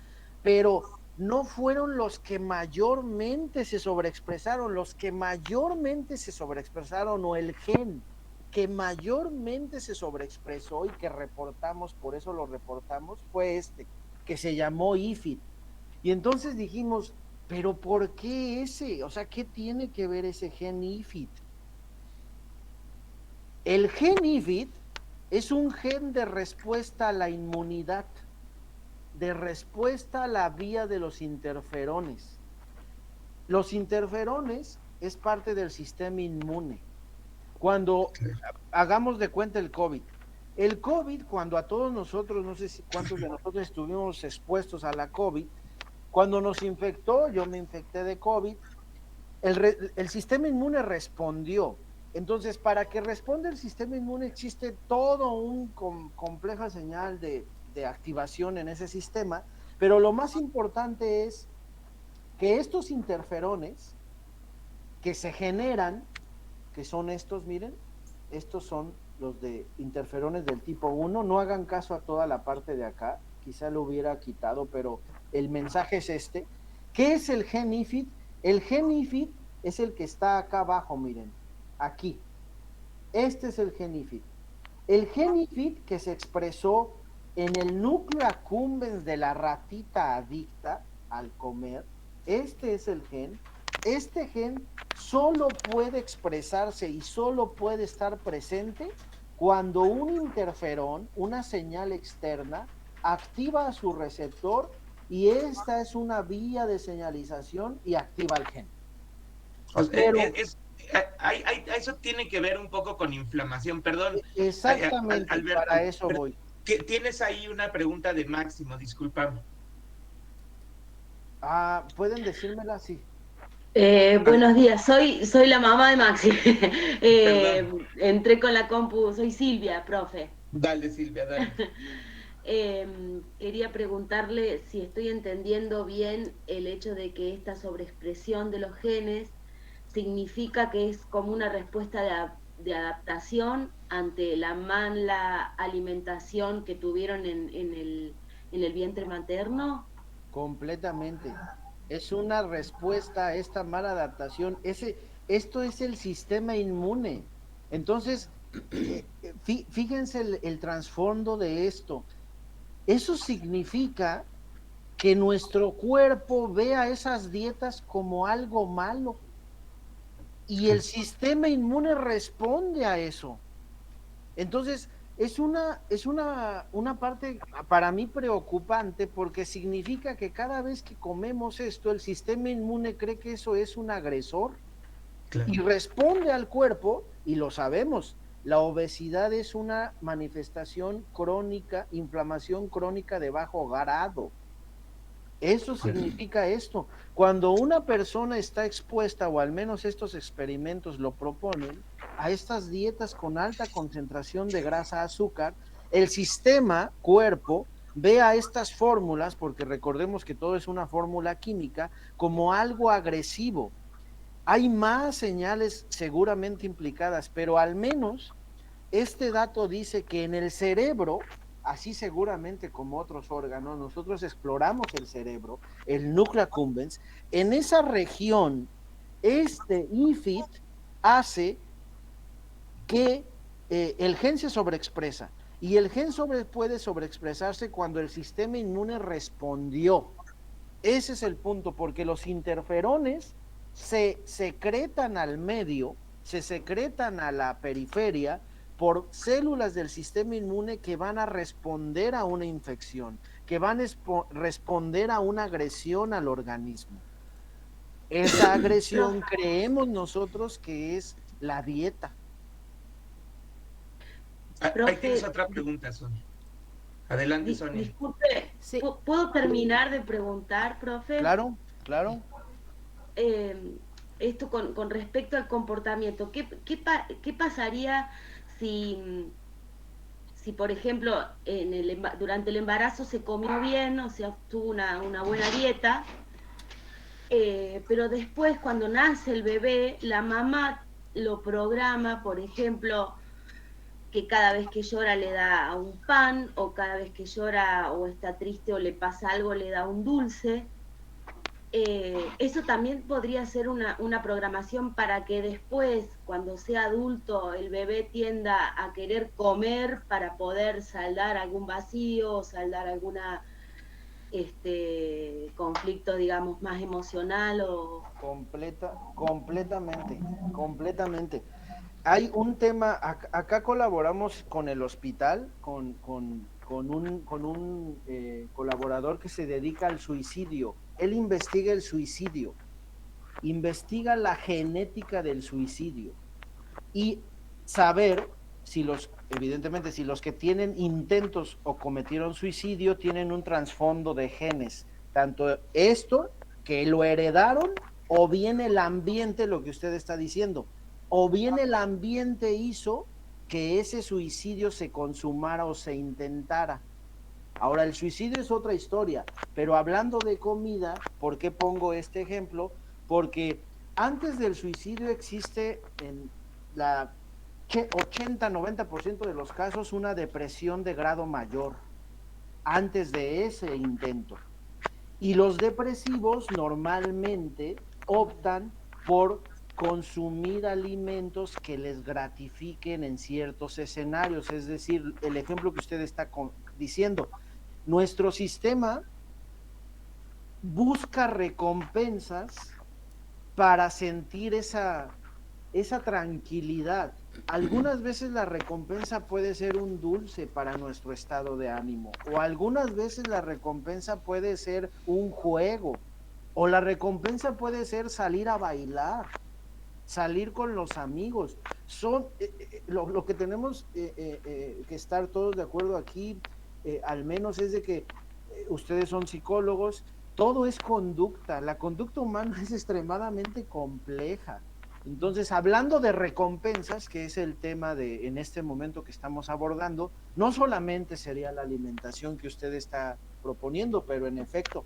pero no fueron los que mayormente se sobreexpresaron. Los que mayormente se sobreexpresaron, o el gen que mayormente se sobreexpresó y que reportamos, por eso lo reportamos, fue este, que se llamó IFIT. Y entonces dijimos, pero ¿por qué ese? O sea, ¿qué tiene que ver ese gen IFIT? El gen IFIT es un gen de respuesta a la inmunidad, de respuesta a la vía de los interferones. Los interferones es parte del sistema inmune. Cuando hagamos de cuenta el COVID, cuando a todos nosotros, no sé si cuántos de nosotros estuvimos expuestos a la COVID, cuando nos infectó, yo me infecté de COVID, el sistema inmune respondió. Entonces, para que responda el sistema inmune existe todo un compleja señal de activación en ese sistema, pero lo más importante es que estos interferones que se generan, que son estos, miren, estos son los de interferones del tipo 1, no hagan caso a toda la parte de acá, quizá lo hubiera quitado, pero el mensaje es este. ¿Qué es el gen IFIT? El gen IFIT es el que está acá abajo, miren, aquí. Este es el gen IFIT. El gen IFIT que se expresó en el núcleo accumbens de la ratita adicta al comer, este es el gen este gen solo puede expresarse y solo puede estar presente cuando un interferón, una señal externa, activa a su receptor y esta es una vía de señalización y activa el gen. O sea, Pero eso tiene que ver un poco con inflamación. Perdón, exactamente, para Alberto, eso pero voy. tienes ahí una pregunta de Máximo, discúlpame. ¿Pueden decírmela? Sí. Buenos días, soy la mamá de Maxi. Perdón, Entré con la compu, soy Silvia, profe. dale Silvia, dale. Quería preguntarle si estoy entendiendo bien el hecho de que esta sobreexpresión de los genes significa que es como una respuesta de adaptación ante la mala alimentación que tuvieron en el vientre materno. Completamente. Es una respuesta a esta mala adaptación. Esto es el sistema inmune. Entonces, fíjense el trasfondo de esto. Eso significa que nuestro cuerpo vea esas dietas como algo malo y el sistema inmune responde a eso. Entonces, es una parte para mí preocupante porque significa que cada vez que comemos esto, el sistema inmune cree que eso es un agresor y Claro. responde al cuerpo, y lo sabemos, la obesidad es una manifestación crónica, inflamación crónica de bajo grado. Eso significa esto. Cuando una persona está expuesta, o al menos estos experimentos lo proponen, a estas dietas con alta concentración de grasa, azúcar, el sistema, cuerpo, ve a estas fórmulas, porque recordemos que todo es una fórmula química, como algo agresivo. Hay más señales seguramente implicadas, pero al menos este dato dice que en el cerebro, así seguramente como otros órganos, nosotros exploramos el cerebro, el núcleo accumbens, en esa región, este IFIT hace que el gen se sobreexpresa, y el gen puede sobreexpresarse cuando el sistema inmune respondió. Ese es el punto, porque los interferones se secretan al medio, se secretan a la periferia por células del sistema inmune que van a responder a una infección, que van a responder a una agresión al organismo. Esa agresión creemos nosotros que es la dieta. Ahí tienes Profe, otra pregunta, Sonia. Adelante, Sonia. disculpe, Sí, ¿puedo terminar de preguntar, profe? Claro, claro. Esto con respecto al comportamiento, ¿qué pasaría si, si por ejemplo, durante el embarazo se comió bien, o sea, tuvo una buena dieta, pero después cuando nace el bebé, la mamá lo programa, por ejemplo, que cada vez que llora le da un pan, o cada vez que llora o está triste o le pasa algo le da un dulce? Eso también podría ser una programación para que después, cuando sea adulto, el bebé tienda a querer comer para poder saldar algún vacío, saldar alguna conflicto, digamos, más emocional o... Completamente. Hay un tema, acá colaboramos con el hospital, con un colaborador que se dedica al suicidio. Él investiga el suicidio, investiga la genética del suicidio y saber si evidentemente, si los que tienen intentos o cometieron suicidio tienen un trasfondo de genes, tanto esto que lo heredaron o bien el ambiente, lo que usted está diciendo, o bien el ambiente hizo que ese suicidio se consumara o se intentara. Ahora, el suicidio es otra historia, pero hablando de comida, ¿por qué pongo este ejemplo? Porque antes del suicidio existe en la 80-90% de los casos una depresión de grado mayor antes de ese intento. Y los depresivos normalmente optan por consumir alimentos que les gratifiquen en ciertos escenarios, es decir, el ejemplo que usted está diciendo, nuestro sistema busca recompensas para sentir esa tranquilidad. Algunas veces la recompensa puede ser un dulce para nuestro estado de ánimo, o algunas veces la recompensa puede ser un juego, o la recompensa puede ser salir a bailar, salir con los amigos. Son lo que tenemos que estar todos de acuerdo aquí, al menos es de que ustedes son psicólogos, todo es conducta, la conducta humana es extremadamente compleja. Entonces, hablando de recompensas, que es el tema de en este momento que estamos abordando, no solamente sería la alimentación que usted está proponiendo, pero en efecto,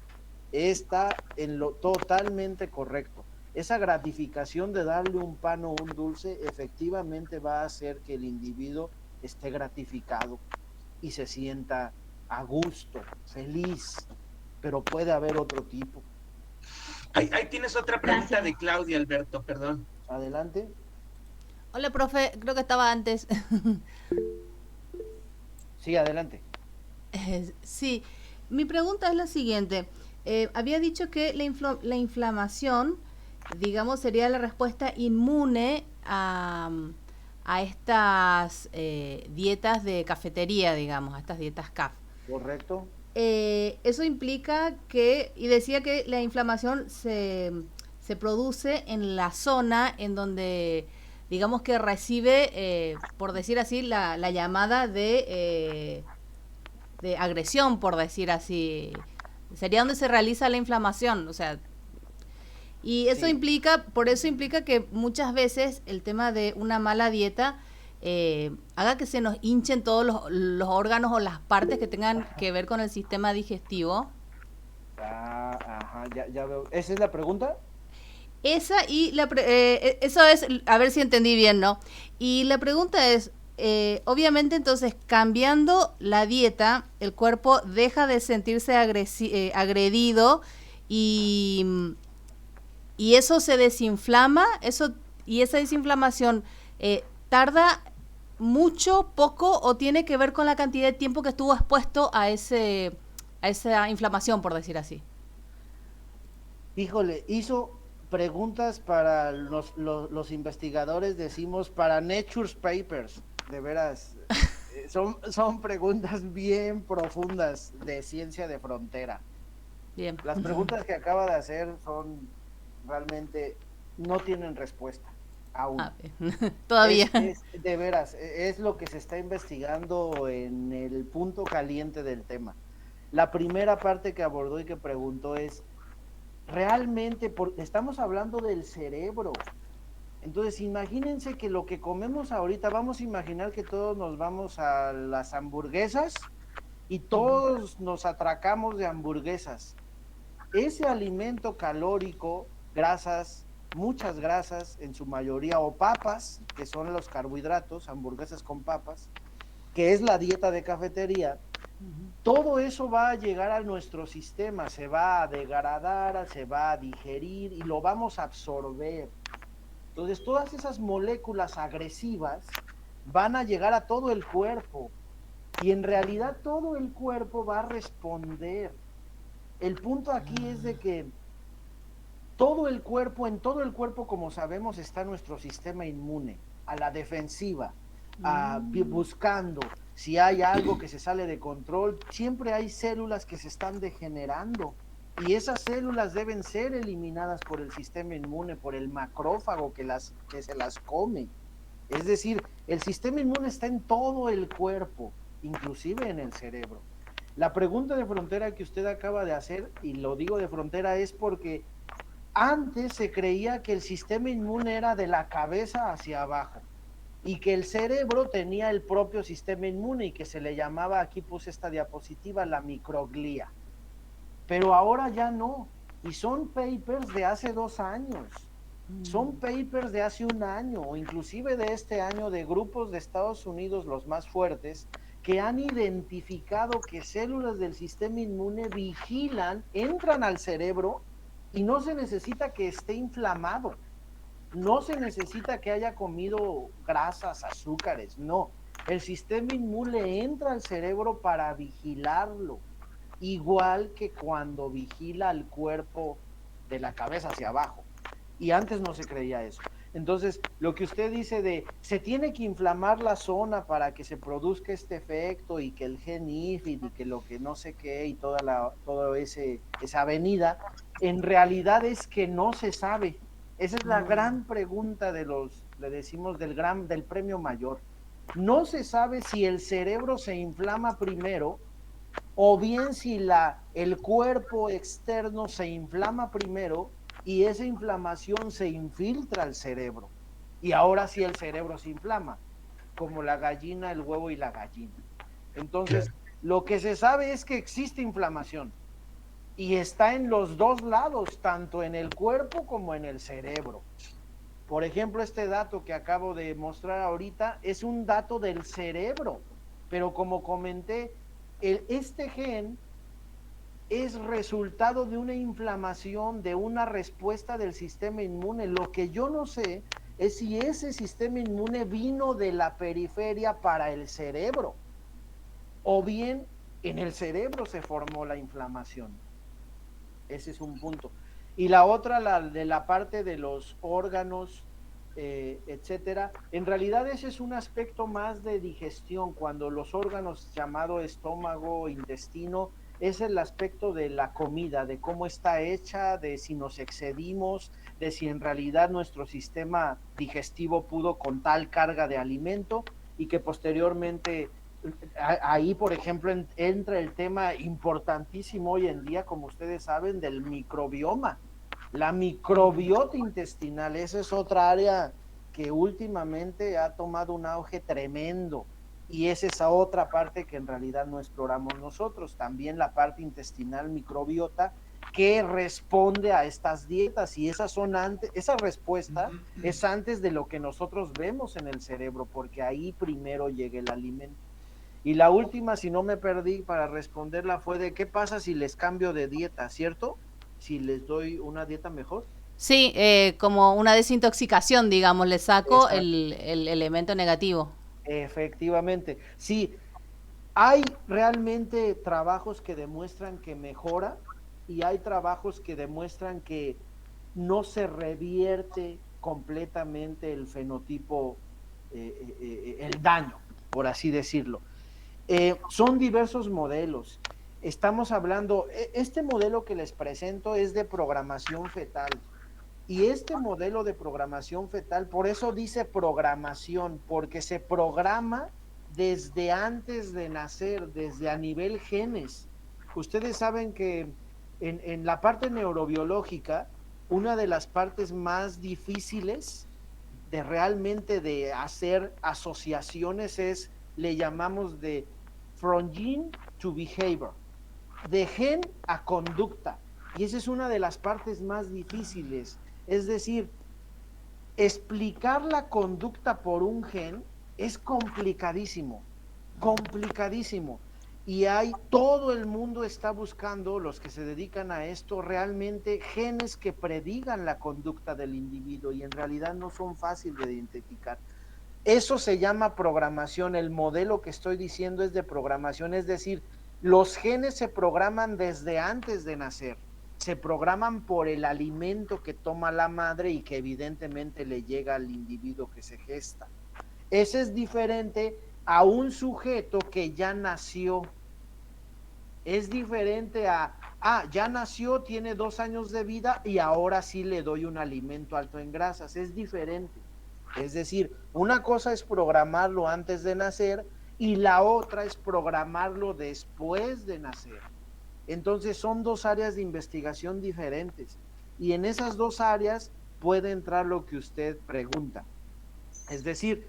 está en lo totalmente correcto. Esa gratificación de darle un pan o un dulce efectivamente va a hacer que el individuo esté gratificado y se sienta a gusto, feliz, pero puede haber otro tipo. Ahí tienes otra pregunta Gracias. de Claudia, Alberto, perdón. Adelante. Hola, profe, creo que estaba antes. Sí, adelante. Sí, mi pregunta es la siguiente. Había dicho que la inflamación, digamos, sería la respuesta inmune a estas dietas de cafetería, digamos, a estas dietas CAF. Correcto. Eso implica que, y decía que la inflamación se produce en la zona en donde, digamos que recibe, por decir así, la llamada de agresión, por decir así. Sería donde se realiza la inflamación, o sea, y eso Sí. implica, por eso implica que muchas veces el tema de una mala dieta haga que se nos hinchen todos los órganos o las partes que tengan que ver con el sistema digestivo. Ajá, ya veo. ¿Esa es la pregunta? Esa y eso es, a ver si entendí bien, ¿no? Y la pregunta es, obviamente entonces cambiando la dieta, el cuerpo deja de sentirse agredido y eso se desinflama, y esa desinflamación tarda mucho, poco, o tiene que ver con la cantidad de tiempo que estuvo expuesto a esa inflamación, por decir así. Híjole, hizo preguntas para los investigadores, decimos, para Nature's Papers, de veras. Son preguntas bien profundas de ciencia de frontera. Bien. Las preguntas que acaba de hacer son realmente, no tienen respuesta aún. Todavía. De veras, es lo que se está investigando en el punto caliente del tema. La primera parte que abordó y que preguntó es, realmente, estamos hablando del cerebro. Entonces, imagínense que lo que comemos ahorita, vamos a imaginar que todos nos vamos a las hamburguesas y todos nos atracamos de hamburguesas. Ese alimento calórico, grasas, muchas grasas en su mayoría, o papas, que son los carbohidratos, hamburguesas con papas, que es la dieta de cafetería, todo eso va a llegar a nuestro sistema, se va a degradar, se va a digerir y lo vamos a absorber. Entonces, todas esas moléculas agresivas van a llegar a todo el cuerpo y en realidad todo el cuerpo va a responder. El punto aquí es de que en todo el cuerpo, como sabemos, está nuestro sistema inmune, a la defensiva, buscando si hay algo que se sale de control. Siempre hay células que se están degenerando y esas células deben ser eliminadas por el sistema inmune, por el macrófago que se las come. Es decir, el sistema inmune está en todo el cuerpo, inclusive en el cerebro. La pregunta de frontera que usted acaba de hacer, y lo digo de frontera, es porque antes se creía que el sistema inmune era de la cabeza hacia abajo y que el cerebro tenía el propio sistema inmune y que se le llamaba, aquí puse esta diapositiva, la microglía. Pero ahora ya no, y son papers de hace 2 años, son papers de hace 1 año, o inclusive de este año, de grupos de Estados Unidos, los más fuertes, que han identificado que células del sistema inmune vigilan, entran al cerebro y no se necesita que esté inflamado, no se necesita que haya comido grasas, azúcares, no. El sistema inmune entra al cerebro para vigilarlo, igual que cuando vigila al cuerpo de la cabeza hacia abajo. y antes no se creía eso. Entonces, lo que usted dice de se tiene que inflamar la zona para que se produzca este efecto y que el gen IFID y que lo que no sé qué y toda esa avenida, en realidad es que no se sabe. Esa es la gran pregunta le decimos, del premio mayor. No se sabe si el cerebro se inflama primero o bien si el cuerpo externo se inflama primero y esa inflamación se infiltra al cerebro. Y ahora sí el cerebro se inflama, como la gallina, el huevo y la gallina. Entonces, lo que se sabe es que existe inflamación y está en los dos lados, tanto en el cuerpo como en el cerebro. Por ejemplo, este dato que acabo de mostrar ahorita es un dato del cerebro, pero como comenté, este gen es resultado de una inflamación, de una respuesta del sistema inmune. Lo que yo no sé es si ese sistema inmune vino de la periferia para el cerebro, o bien en el cerebro se formó la inflamación. Ese es un punto. Y la otra, de la parte de los órganos, etcétera, en realidad ese es un aspecto más de digestión, cuando los órganos llamado estómago, intestino, es el aspecto de la comida, de cómo está hecha, de si nos excedimos, de si en realidad nuestro sistema digestivo pudo con tal carga de alimento y que posteriormente ahí, por ejemplo, entra el tema importantísimo hoy en día, como ustedes saben, del microbioma. La microbiota intestinal, esa es otra área que últimamente ha tomado un auge tremendo y es esa otra parte que en realidad no exploramos nosotros, también la parte intestinal microbiota que responde a estas dietas y esa respuesta es antes de lo que nosotros vemos en el cerebro, porque ahí primero llega el alimento. Y la última, si no me perdí para responderla, fue de qué pasa si les cambio de dieta, ¿cierto? Si les doy una dieta mejor. Sí, como una desintoxicación, digamos, le saco Exacto. el elemento negativo. Efectivamente, sí, hay realmente trabajos que demuestran que mejora y hay trabajos que demuestran que no se revierte completamente el fenotipo, el daño, por así decirlo. Son diversos modelos. Estamos hablando, este modelo que les presento es de programación fetal. Y este modelo de programación fetal, por eso dice programación, porque se programa desde antes de nacer, desde a nivel genes. Ustedes saben que en la parte neurobiológica, una de las partes más difíciles de realmente de hacer asociaciones le llamamos de from gene to behavior, de gen a conducta. Y esa es una de las partes más difíciles. Es decir, explicar la conducta por un gen es complicadísimo, complicadísimo. Y todo el mundo está buscando, los que se dedican a esto, realmente genes que predigan la conducta del individuo y en realidad no son fáciles de identificar. Eso se llama programación. El modelo que estoy diciendo es de programación, es decir, los genes se programan desde antes de nacer, se programan por el alimento que toma la madre y que evidentemente le llega al individuo que se gesta. Ese es diferente a un sujeto que ya nació. Es diferente ya nació, tiene 2 años de vida y ahora sí le doy un alimento alto en grasas. Es diferente. Es decir, una cosa es programarlo antes de nacer y la otra es programarlo después de nacer. Entonces son 2 áreas de investigación diferentes y en esas 2 áreas puede entrar lo que usted pregunta. Es decir,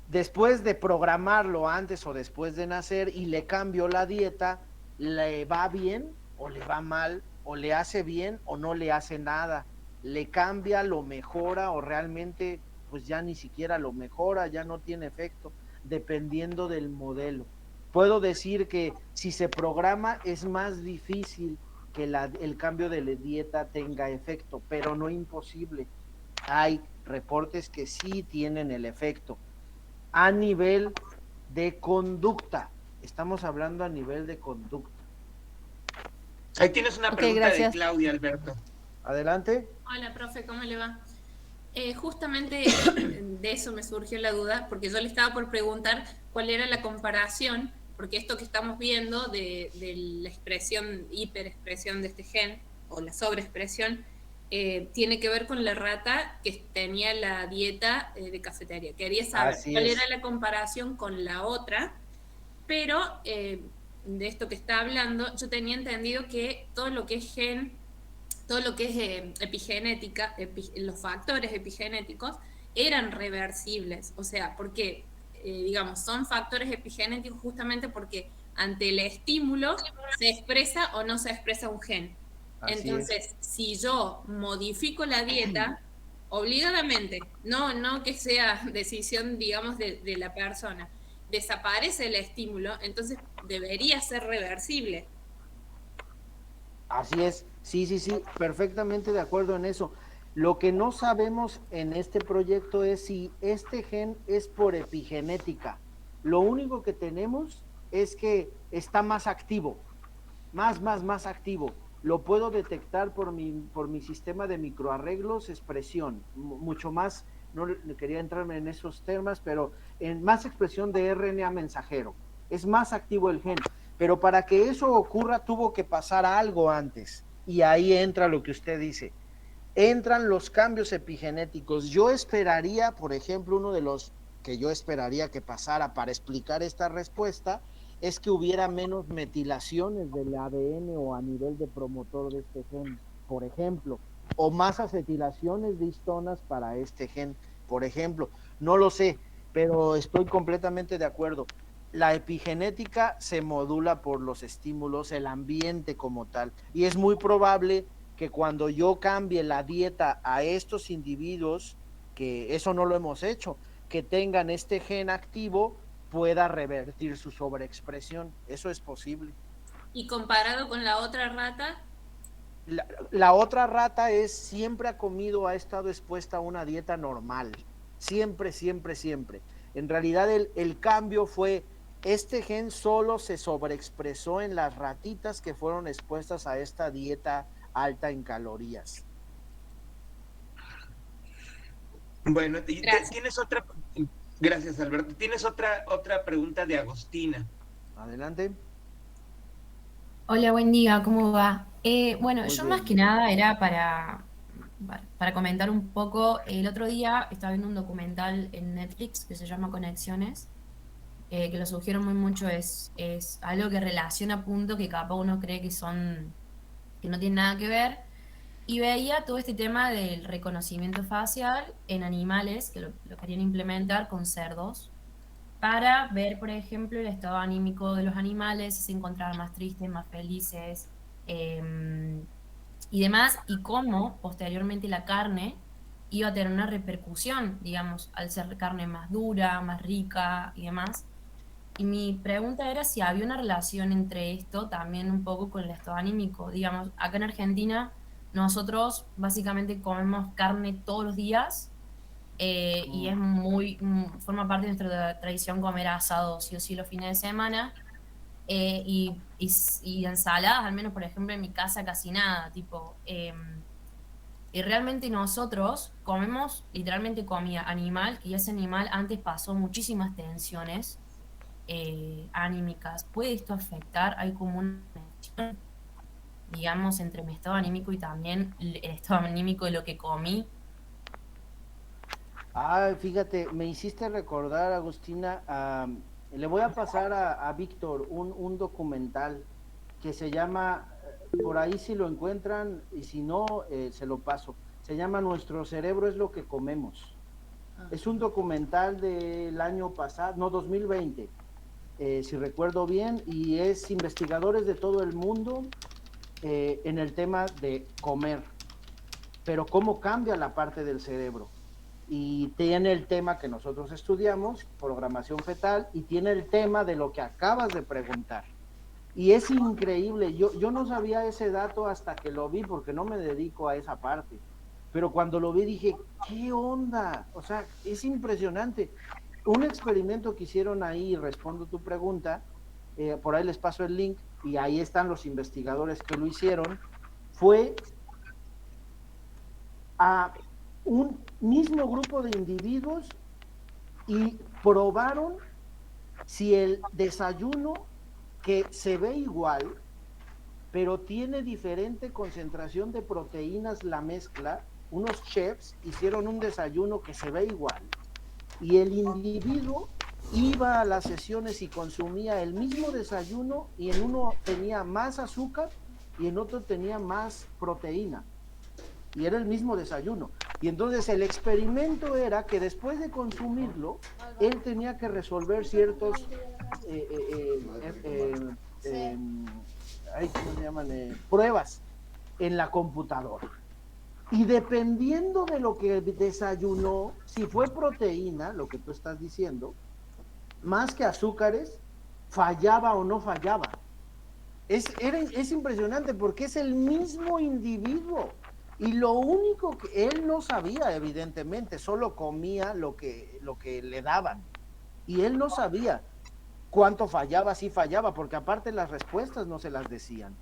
después de programarlo antes o después de nacer y le cambio la dieta, ¿le va bien o le va mal? ¿O le hace bien o no le hace nada? ¿Le cambia, lo mejora o realmente pues ya ni siquiera lo mejora, ya no tiene efecto, dependiendo del modelo? Puedo decir que si se programa es más difícil que el cambio de la dieta tenga efecto, pero no imposible. Hay reportes que sí tienen el efecto. A nivel de conducta, estamos hablando a nivel de conducta. Ahí tienes una pregunta gracias. de Claudia, Alberto. Adelante. Hola, profe, ¿cómo le va? Justamente de eso me surgió la duda, porque yo le estaba por preguntar cuál era la comparación, porque esto que estamos viendo de la expresión, hiperexpresión de este gen, o la sobreexpresión, tiene que ver con la rata que tenía la dieta de cafetería. Quería saber Así cuál es. era la comparación con la otra, pero de esto que está hablando, yo tenía entendido que todo lo que es gen, todo lo que es epigenética, los factores epigenéticos, eran reversibles. O sea, porque, digamos, son factores epigenéticos justamente porque ante el estímulo se expresa o no se expresa un gen. Así es. Entonces, si yo modifico la dieta, obligadamente, no que sea decisión, digamos, de la persona, desaparece el estímulo, entonces debería ser reversible. Así es, sí, sí, sí, perfectamente de acuerdo en eso. Lo que no sabemos en este proyecto es si este gen es por epigenética. Lo único que tenemos es que está más activo, más activo. Lo puedo detectar por mi sistema de microarreglos, expresión, mucho más, no quería entrarme en esos temas, pero en más expresión de RNA mensajero. Es más activo el gen. Pero para que eso ocurra tuvo que pasar algo antes. Y ahí entra lo que usted dice. Entran los cambios epigenéticos. Yo esperaría, por ejemplo, uno de los que yo esperaría que pasara para explicar esta respuesta es que hubiera menos metilaciones del ADN o a nivel de promotor de este gen, por ejemplo, o más acetilaciones de histonas para este gen, por ejemplo. No lo sé, pero estoy completamente de acuerdo. La epigenética se modula por los estímulos, el ambiente como tal, y es muy probable que cuando yo cambie la dieta a estos individuos, que eso no lo hemos hecho, que tengan este gen activo, pueda revertir su sobreexpresión. Eso es posible. Y comparado con la otra rata, La otra rata siempre ha comido, ha estado expuesta a una dieta normal. Siempre, siempre, siempre. En realidad el cambio fue, este gen solo se sobreexpresó en las ratitas que fueron expuestas a esta dieta alta en calorías. Bueno, gracias. tienes otra, gracias Alberto, tienes otra pregunta de Agostina. Adelante. Hola, buen día, ¿cómo va? Bueno, Muy yo más bien. que nada era para comentar un poco. El otro día estaba viendo un documental en Netflix que se llama Conexiones, que lo sugiero muy mucho, es algo que relaciona a punto que capaz uno cree que no tiene nada que ver. Y veía todo este tema del reconocimiento facial en animales, que lo querían implementar con cerdos para ver, por ejemplo, el estado anímico de los animales, si se encontraban más tristes, más felices, y demás, y cómo posteriormente la carne iba a tener una repercusión, digamos, al ser carne más dura, más rica y demás. Y mi pregunta era si había una relación entre esto también un poco con el estado anímico. Digamos, acá en Argentina nosotros básicamente comemos carne todos los días, y es forma parte de nuestra tradición comer asado sí o sí los fines de semana, y ensaladas, al menos por ejemplo en mi casa casi nada, tipo, y realmente nosotros comemos literalmente comida animal, que ese animal antes pasó muchísimas tensiones anímicas. ¿Puede esto afectar? Hay como una tensión, digamos, entre mi estado anímico y también el estado anímico de lo que comí. Ah, fíjate, me hiciste recordar, Agustina, le voy a pasar a Víctor un documental que se llama, por ahí si lo encuentran, y si no, se lo paso. Se llama Nuestro cerebro es lo que comemos. Es un documental del año pasado, no, 2020, si recuerdo bien, y es investigadores de todo el mundo en el tema de comer, pero cómo cambia la parte del cerebro. Y tiene el tema que nosotros estudiamos, programación fetal, y tiene el tema de lo que acabas de preguntar. Y es increíble, yo no sabía ese dato hasta que lo vi, porque no me dedico a esa parte. Pero cuando lo vi dije, ¿qué onda? O sea, es impresionante. Un experimento que hicieron ahí, respondo tu pregunta, por ahí les paso el link, y ahí están los investigadores que lo hicieron, fue a mismo grupo de individuos y probaron si el desayuno, que se ve igual, pero tiene diferente concentración de proteínas la mezcla, unos chefs hicieron un desayuno que se ve igual, y el individuo iba a las sesiones y consumía el mismo desayuno, y en uno tenía más azúcar y en otro tenía más proteína, y era el mismo desayuno. Y entonces el experimento era que después de consumirlo, él tenía que resolver ciertos ¿cómo se llaman? Pruebas en la computadora. Y dependiendo de lo que desayunó, si fue proteína, lo que tú estás diciendo, más que azúcares, fallaba o no fallaba. Es impresionante porque es el mismo individuo. Y lo único que él no sabía, evidentemente, solo comía lo que le daban. Y él no sabía cuánto fallaba, si fallaba, porque aparte las respuestas no se las decían.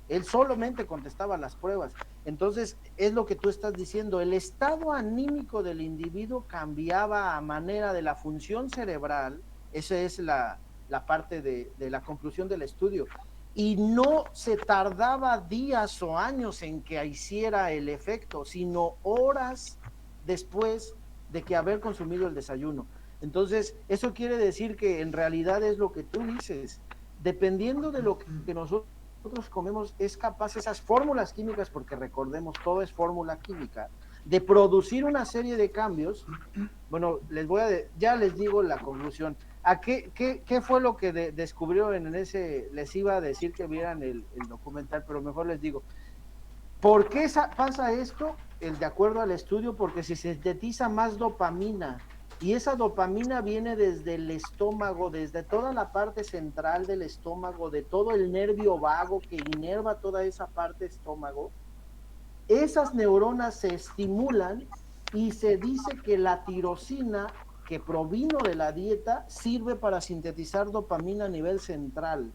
Él solamente contestaba las pruebas. Entonces, es lo que tú estás diciendo, el estado anímico del individuo cambiaba a manera de la función cerebral. Esa es la parte de la conclusión del estudio. Y no se tardaba días o años en que hiciera el efecto, sino horas después de que haber consumido el desayuno. Entonces, eso quiere decir que en realidad es lo que tú dices. Dependiendo de lo que nosotros comemos, es capaz esas fórmulas químicas, porque recordemos, todo es fórmula química, de producir una serie de cambios. Bueno, ya les digo la conclusión. ¿Qué fue lo que descubrieron en ese? Les iba a decir que vieran el documental, pero mejor les digo. ¿Por qué pasa esto? De acuerdo al estudio, porque se sintetiza más dopamina, y esa dopamina viene desde el estómago, desde toda la parte central del estómago, de todo el nervio vago que inerva toda esa parte estómago. Esas neuronas se estimulan y se dice que la tirosina, que provino de la dieta, sirve para sintetizar dopamina a nivel central.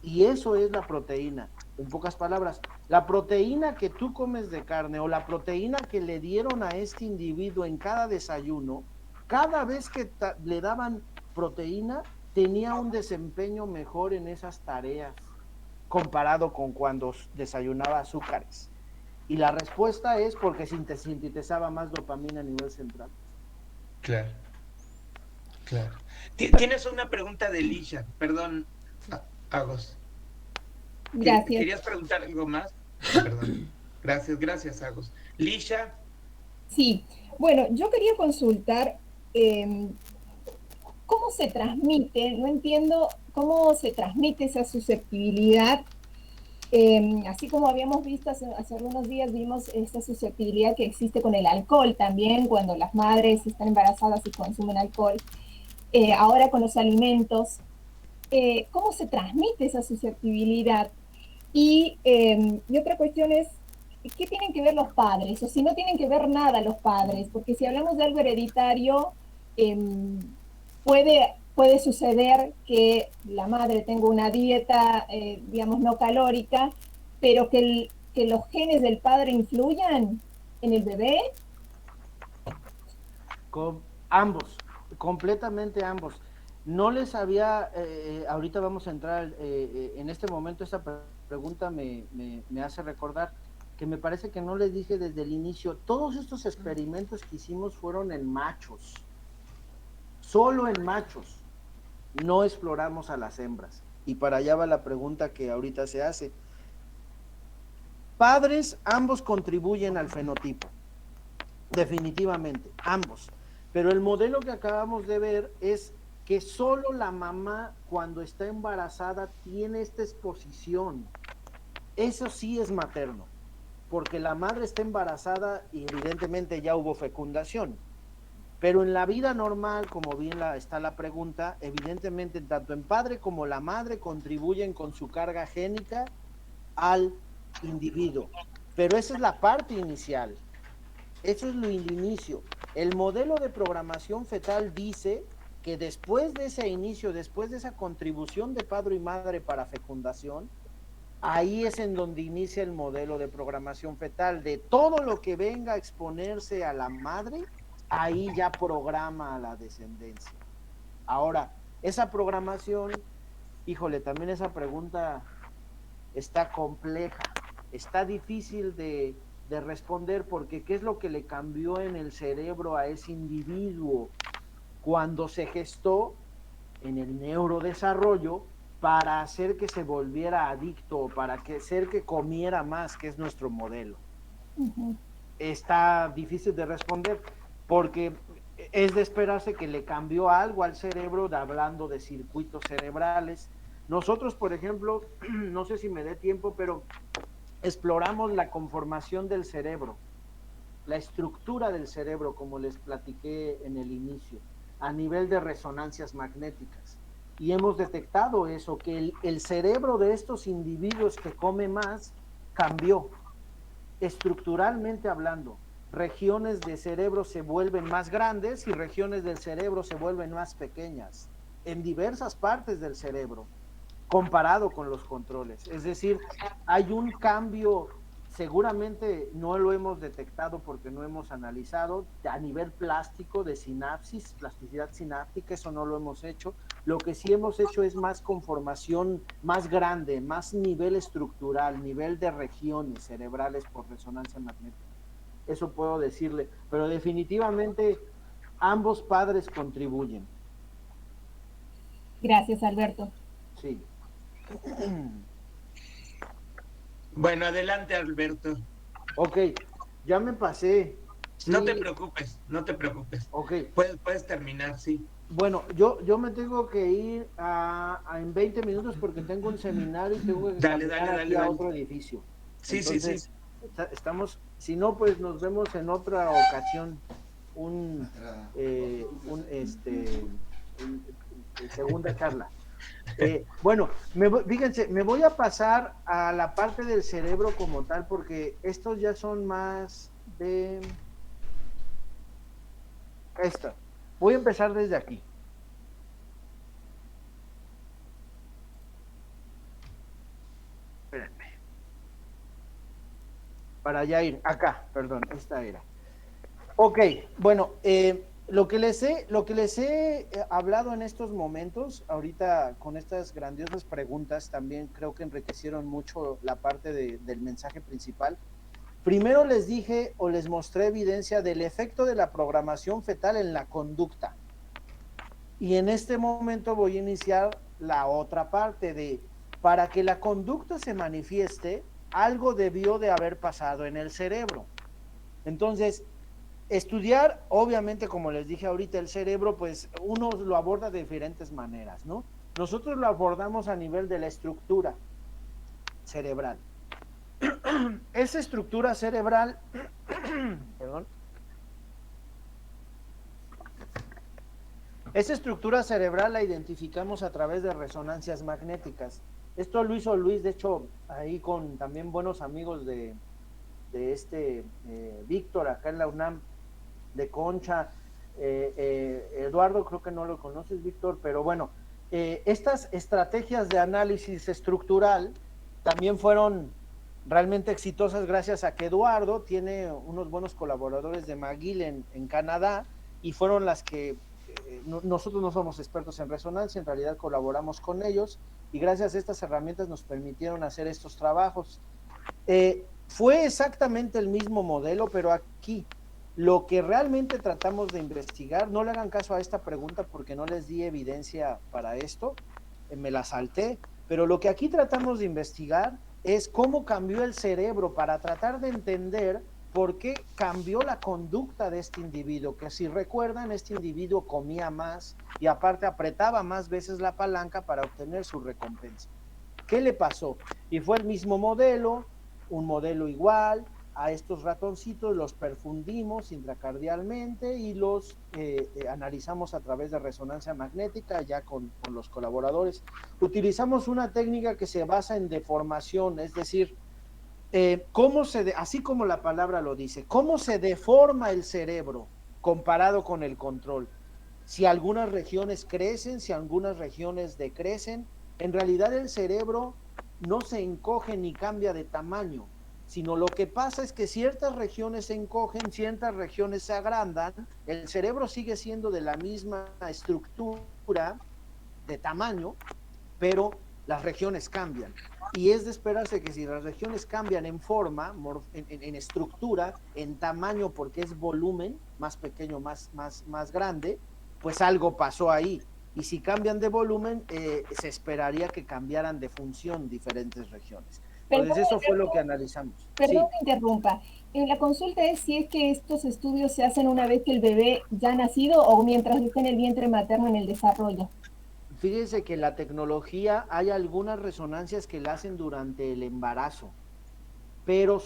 Y eso es la proteína. En pocas palabras, la proteína que tú comes de carne o la proteína que le dieron a este individuo en cada desayuno, cada vez que le daban proteína, tenía un desempeño mejor en esas tareas comparado con cuando desayunaba azúcares. Y la respuesta es porque sintetizaba más dopamina a nivel central. Claro, claro. Tienes una pregunta de Lisha, perdón, Agos. Gracias. ¿Querías preguntar algo más? Perdón. Gracias, Agos. Lisha. Sí, bueno, yo quería consultar cómo se transmite, no entiendo cómo se transmite esa susceptibilidad. Así como habíamos visto hace algunos días, vimos esta susceptibilidad que existe con el alcohol también, cuando las madres están embarazadas y consumen alcohol. Ahora con los alimentos, ¿cómo se transmite esa susceptibilidad? Y otra cuestión es, ¿qué tienen que ver los padres? O si no tienen que ver nada los padres, porque si hablamos de algo hereditario, puede suceder que la madre tenga una dieta, digamos, no calórica, pero que los genes del padre influyan en el bebé. Con ambos, completamente ambos. No les había, ahorita vamos a entrar, en este momento esta pregunta me hace recordar que me parece que no les dije desde el inicio, todos estos experimentos que hicimos fueron en machos, solo en machos, no exploramos a las hembras. Y para allá va la pregunta que ahorita se hace. Padres, ambos contribuyen al fenotipo, definitivamente, ambos. Pero el modelo que acabamos de ver es que solo la mamá cuando está embarazada tiene esta exposición. Eso sí es materno, porque la madre está embarazada y evidentemente ya hubo fecundación. Pero en la vida normal, como bien está la pregunta, evidentemente tanto el padre como la madre contribuyen con su carga génica al individuo. Pero esa es la parte inicial. Eso es el inicio. El modelo de programación fetal dice que después de ese inicio, después de esa contribución de padre y madre para fecundación, Ahí es en donde inicia el modelo de programación fetal. De todo lo que venga a exponerse a la madre, ahí ya programa a la descendencia. Ahora, esa programación, híjole, también esa pregunta está compleja, está difícil de responder, porque ¿qué es lo que le cambió en el cerebro a ese individuo cuando se gestó en el neurodesarrollo para hacer que se volviera adicto, para hacer que comiera más, que es nuestro modelo? Está difícil de responder, porque es de esperarse que le cambió algo al cerebro, hablando de circuitos cerebrales. Nosotros, por ejemplo, no sé si me dé tiempo, pero exploramos la conformación del cerebro, la estructura del cerebro, como les platiqué en el inicio, a nivel de resonancias magnéticas. Y hemos detectado eso, que el cerebro de estos individuos que come más cambió, estructuralmente hablando. Regiones de cerebro se vuelven más grandes y regiones del cerebro se vuelven más pequeñas, en diversas partes del cerebro, comparado con los controles. Es decir, hay un cambio, seguramente no lo hemos detectado porque no hemos analizado, a nivel plástico de sinapsis, plasticidad sináptica, eso no lo hemos hecho. Lo que sí hemos hecho es más conformación más grande, más nivel estructural, nivel de regiones cerebrales por resonancia magnética. Eso puedo decirle, pero definitivamente ambos padres contribuyen. Gracias, Alberto. Sí. Bueno, adelante, Alberto. Ok, ya me pasé. Sí. No te preocupes, no te preocupes. Ok. Puedes terminar, sí. Bueno, yo me tengo que ir en 20 minutos porque tengo un seminario y tengo que caminar aquí a otro edificio. Sí, entonces, sí. Estamos, si no, pues nos vemos en otra ocasión, segunda charla. Bueno, fíjense, me voy a pasar a la parte del cerebro como tal, porque estos ya son más de esto. Voy a empezar desde aquí. Espérenme. Para ya ir acá, perdón, esta era. Ok, bueno, lo que les he hablado en estos momentos, ahorita con estas grandiosas preguntas, también creo que enriquecieron mucho la parte del mensaje principal. Primero les dije o les mostré evidencia del efecto de la programación fetal en la conducta. Y en este momento voy a iniciar la otra parte de, para que la conducta se manifieste, algo debió de haber pasado en el cerebro. Entonces, estudiar, obviamente, como les dije ahorita, el cerebro, pues uno lo aborda de diferentes maneras, ¿no? Nosotros lo abordamos a nivel de la estructura cerebral. Esa estructura cerebral, perdón, esa estructura cerebral la identificamos a través de resonancias magnéticas. Esto lo hizo Luis, de hecho, ahí con también buenos amigos de Víctor, acá en la UNAM, de Concha, Eduardo, creo que no lo conoces, Víctor, pero bueno, estas estrategias de análisis estructural también fueron realmente exitosas gracias a que Eduardo tiene unos buenos colaboradores de McGill en Canadá, y fueron las que nosotros no somos expertos en resonancia, en realidad colaboramos con ellos, y gracias a estas herramientas nos permitieron hacer estos trabajos. Fue exactamente el mismo modelo, pero aquí lo que realmente tratamos de investigar, no le hagan caso a esta pregunta porque no les di evidencia para esto, me la salté, pero lo que aquí tratamos de investigar es cómo cambió el cerebro para tratar de entender por qué cambió la conducta de este individuo, que si recuerdan, este individuo comía más y aparte apretaba más veces la palanca para obtener su recompensa. ¿Qué le pasó? Y fue el mismo modelo, un modelo igual. A estos ratoncitos los perfundimos intracardialmente y los analizamos a través de resonancia magnética ya con los colaboradores. Utilizamos una técnica que se basa en deformación, es decir, así como la palabra lo dice, cómo se deforma el cerebro comparado con el control. Si algunas regiones crecen, si algunas regiones decrecen, en realidad el cerebro no se encoge ni cambia de tamaño, sino lo que pasa es que ciertas regiones se encogen, ciertas regiones se agrandan, el cerebro sigue siendo de la misma estructura de tamaño, pero las regiones cambian. Y es de esperarse que si las regiones cambian en forma, en estructura, en tamaño, porque es volumen, más pequeño, más grande, pues algo pasó ahí. Y si cambian de volumen, se esperaría que cambiaran de función diferentes regiones. Entonces eso fue lo que analizamos. Perdón Sí. que interrumpa. La consulta es si es que estos estudios se hacen una vez que el bebé ya ha nacido o mientras está en el vientre materno en el desarrollo. Fíjense que la tecnología, hay algunas resonancias que la hacen durante el embarazo, pero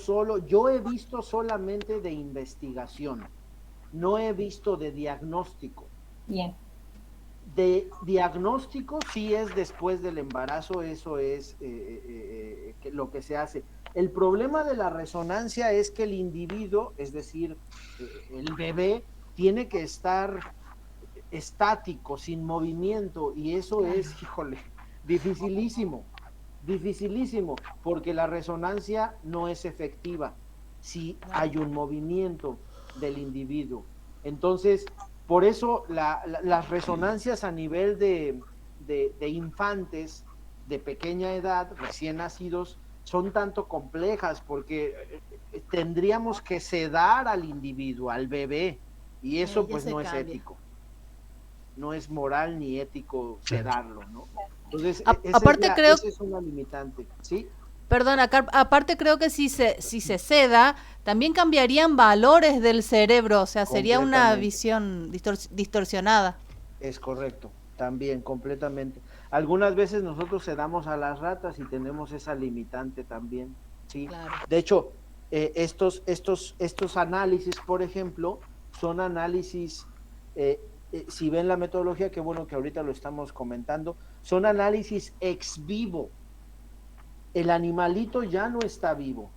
yo he visto solamente de investigación, no he visto de diagnóstico. Bien. De diagnóstico sí es después del embarazo, eso es lo que se hace. El problema de la resonancia es que el individuo, es decir, el bebé, tiene que estar estático, sin movimiento, y eso es, híjole, dificilísimo, porque la resonancia no es efectiva si hay un movimiento del individuo. Entonces, por eso las resonancias a nivel de infantes de pequeña edad, recién nacidos, son tanto complejas porque tendríamos que sedar al individuo, al bebé, y eso pues no es ético. No es moral ni ético sedarlo, ¿no? Entonces, esa es una limitante, ¿sí? Perdón, aparte creo que si se ceda, también cambiarían valores del cerebro, o sea, sería una visión distorsionada. Es correcto, también, completamente. Algunas veces nosotros sedamos a las ratas y tenemos esa limitante también, ¿sí? Claro. De hecho, estos análisis, por ejemplo, son análisis... si ven la metodología, qué bueno que ahorita lo estamos comentando, son análisis ex vivo. El animalito ya no está vivo.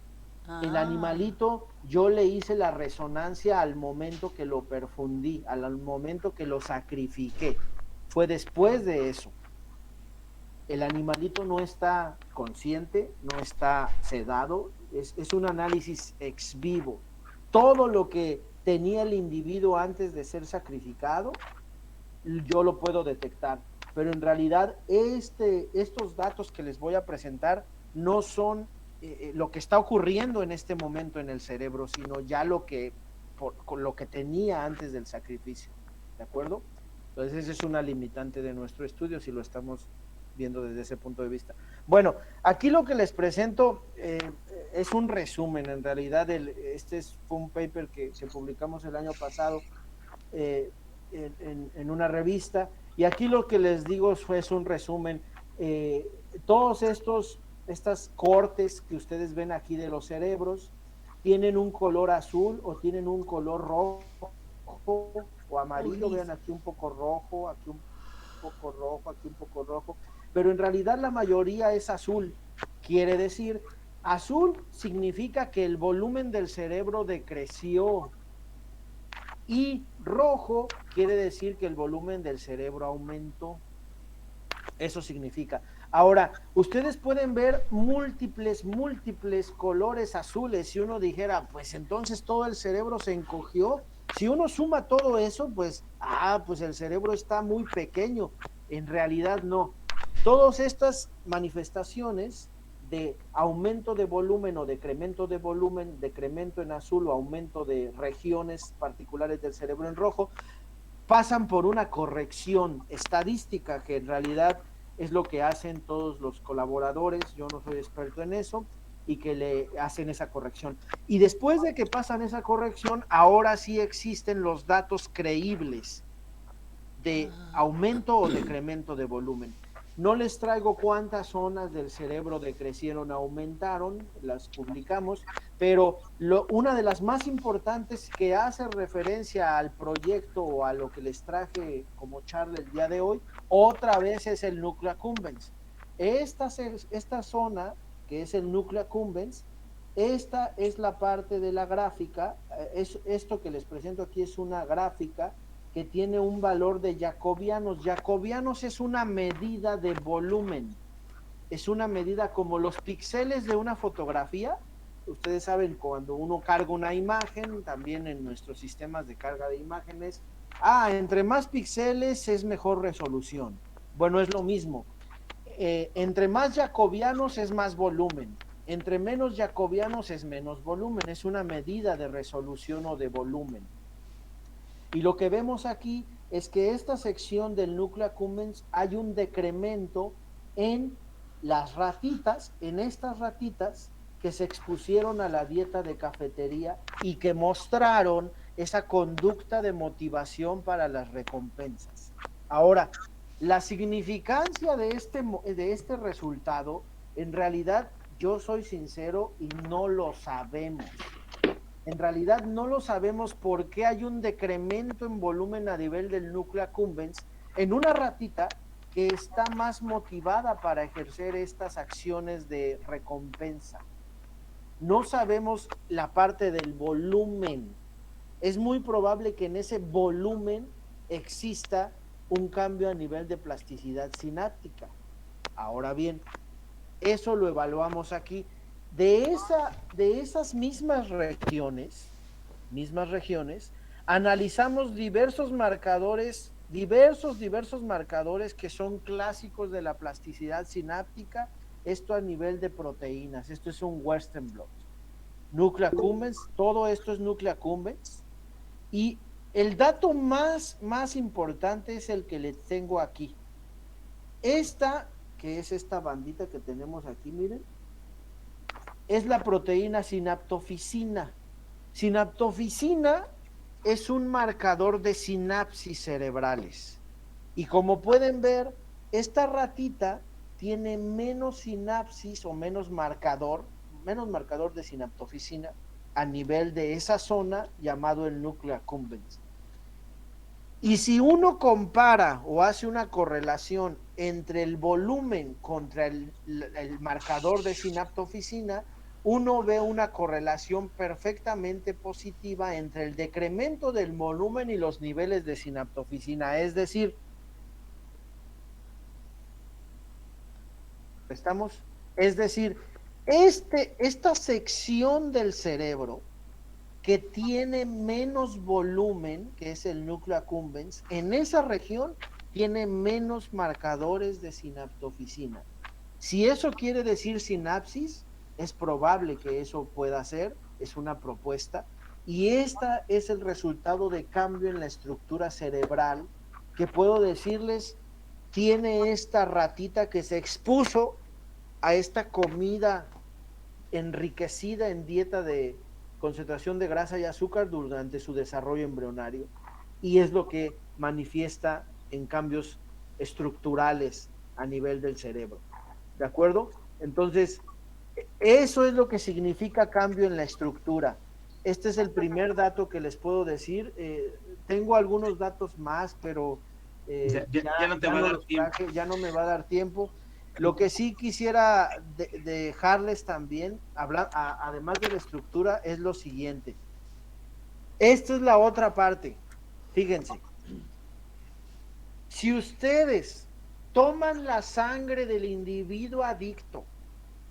El animalito, yo le hice la resonancia al momento que lo perfundí, al momento que lo sacrifiqué. Fue después de eso. El animalito no está consciente, no está sedado, es un análisis ex vivo. Todo lo que tenía el individuo antes de ser sacrificado, yo lo puedo detectar, pero en realidad estos datos que les voy a presentar no son lo que está ocurriendo en este momento en el cerebro, sino ya lo que tenía antes del sacrificio, ¿de acuerdo? Entonces esa es una limitante de nuestro estudio si lo estamos viendo desde ese punto de vista. Bueno, aquí lo que les presento es un resumen, en realidad fue un paper que publicamos el año pasado en una revista, y aquí lo que les digo es un resumen. Todos estas cortes que ustedes ven aquí de los cerebros tienen un color azul o tienen un color rojo o amarillo. Vean aquí un poco rojo, aquí un poco rojo, aquí un poco rojo, pero en realidad la mayoría es azul. Quiere decir, azul significa que el volumen del cerebro decreció, y rojo quiere decir que el volumen del cerebro aumentó. Eso significa. Ahora, ustedes pueden ver múltiples colores azules. Si uno dijera, pues entonces todo el cerebro se encogió. Si uno suma todo eso, pues el cerebro está muy pequeño. En realidad no. Todas estas manifestaciones de aumento de volumen o decremento de volumen, decremento en azul o aumento de regiones particulares del cerebro en rojo, pasan por una corrección estadística, que en realidad es lo que hacen todos los colaboradores. Yo no soy experto en eso, y que le hacen esa corrección. Y después de que pasan esa corrección, ahora sí existen los datos creíbles de aumento o decremento de volumen. No les traigo cuántas zonas del cerebro decrecieron, aumentaron, las publicamos, pero una de las más importantes que hace referencia al proyecto o a lo que les traje como charla el día de hoy, otra vez es el núcleo accumbens. Esta zona, que es el núcleo accumbens, esta es la parte de la gráfica. Esto que les presento aquí es una gráfica que tiene un valor de jacobianos. Jacobianos es una medida de volumen. es una medida como los píxeles de una fotografía. Ustedes saben, cuando uno carga una imagen, también en nuestros sistemas de carga de imágenes, entre más píxeles es mejor resolución. Bueno, es lo mismo. Entre más jacobianos es más volumen. Entre menos jacobianos es menos volumen. Es una medida de resolución o de volumen. Y lo que vemos aquí es que esta sección del núcleo accumbens hay un decremento en las ratitas, en estas ratitas que se expusieron a la dieta de cafetería y que mostraron esa conducta de motivación para las recompensas. Ahora, la significancia de este resultado, en realidad, yo soy sincero y no lo sabemos. En realidad no lo sabemos por qué hay un decremento en volumen a nivel del núcleo accumbens en una ratita que está más motivada para ejercer estas acciones de recompensa. No sabemos la parte del volumen. Es muy probable que en ese volumen exista un cambio a nivel de plasticidad sináptica. Ahora bien, eso lo evaluamos aquí. De esas mismas regiones, analizamos diversos marcadores que son clásicos de la plasticidad sináptica, esto a nivel de proteínas. Esto es un Western blot. Núcleo accumbens, todo esto es núcleo accumbens. Y el dato más importante es el que les tengo aquí. Esta, que es esta bandita que tenemos aquí, miren, es la proteína sinaptofisina. Sinaptofisina es un marcador de sinapsis cerebrales. Y como pueden ver, esta ratita tiene menos sinapsis o menos marcador de sinaptofisina a nivel de esa zona llamado el núcleo accumbens. Y si uno compara o hace una correlación entre el volumen contra el marcador de sinaptofisina, uno ve una correlación perfectamente positiva entre el decremento del volumen y los niveles de sinaptofisina. Es decir, esta sección del cerebro que tiene menos volumen, que es el núcleo accumbens, en esa región tiene menos marcadores de sinaptofisina. Si eso quiere decir sinapsis, es probable que eso pueda ser, es una propuesta, y esta es el resultado de cambio en la estructura cerebral que puedo decirles tiene esta ratita que se expuso a esta comida enriquecida en dieta de concentración de grasa y azúcar durante su desarrollo embrionario, y es lo que manifiesta en cambios estructurales a nivel del cerebro. ¿De acuerdo? Entonces, eso es lo que significa cambio en la estructura. Este es el primer dato que les puedo decir. Tengo algunos datos más, pero ya no te va a dar tiempo. Ya no me va a dar tiempo. Lo que sí quisiera dejarles también, además de la estructura, es lo siguiente. Esta es la otra parte. Fíjense. Si ustedes toman la sangre del individuo adicto,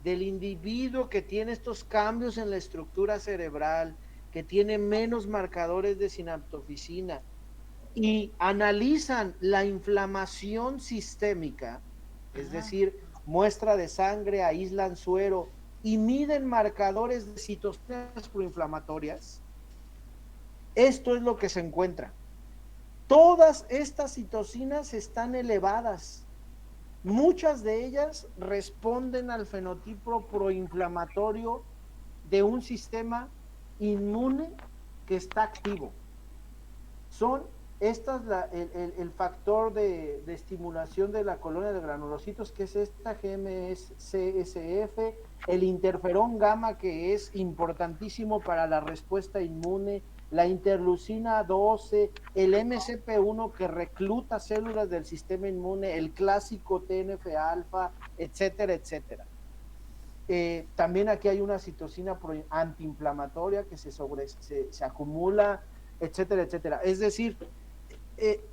del individuo que tiene estos cambios en la estructura cerebral, que tiene menos marcadores de sinaptofisina, y analizan la inflamación sistémica, es decir, muestra de sangre, aíslan suero y miden marcadores de citocinas proinflamatorias, esto es lo que se encuentra. Todas estas citocinas están elevadas. Muchas de ellas responden al fenotipo proinflamatorio de un sistema inmune que está activo. Son estas el factor de estimulación de la colonia de granulocitos, que es esta GM-CSF, el interferón gamma, que es importantísimo para la respuesta inmune, la interleucina 12, el MCP1 que recluta células del sistema inmune, el clásico TNF-alfa, etcétera, etcétera. También aquí hay una citocina antiinflamatoria que se acumula, etcétera, etcétera. Es decir,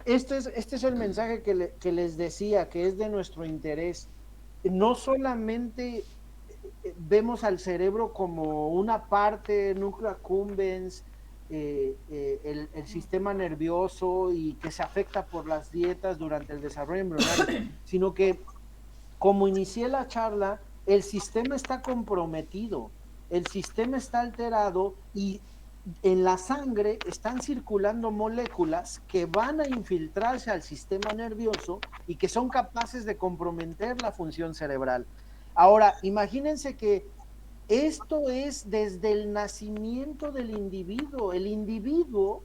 este es el mensaje que les decía, que es de nuestro interés. no solamente vemos al cerebro como una parte, núcleo accumbens, el sistema nervioso y que se afecta por las dietas durante el desarrollo embrionario, sino que, como inicié la charla, el sistema está comprometido, el sistema está alterado y en la sangre están circulando moléculas que van a infiltrarse al sistema nervioso y que son capaces de comprometer la función cerebral. Ahora, imagínense que esto es desde el nacimiento del individuo. El individuo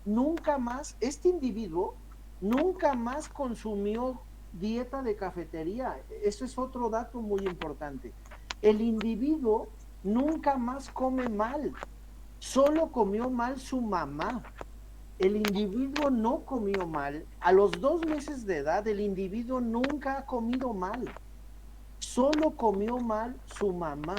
nunca más, este individuo nunca más consumió dieta de cafetería. Eso es otro dato muy importante. El individuo nunca más come mal. Solo comió mal su mamá. El individuo no comió mal. A los 2 meses de edad, el individuo nunca ha comido mal. Solo comió mal su mamá.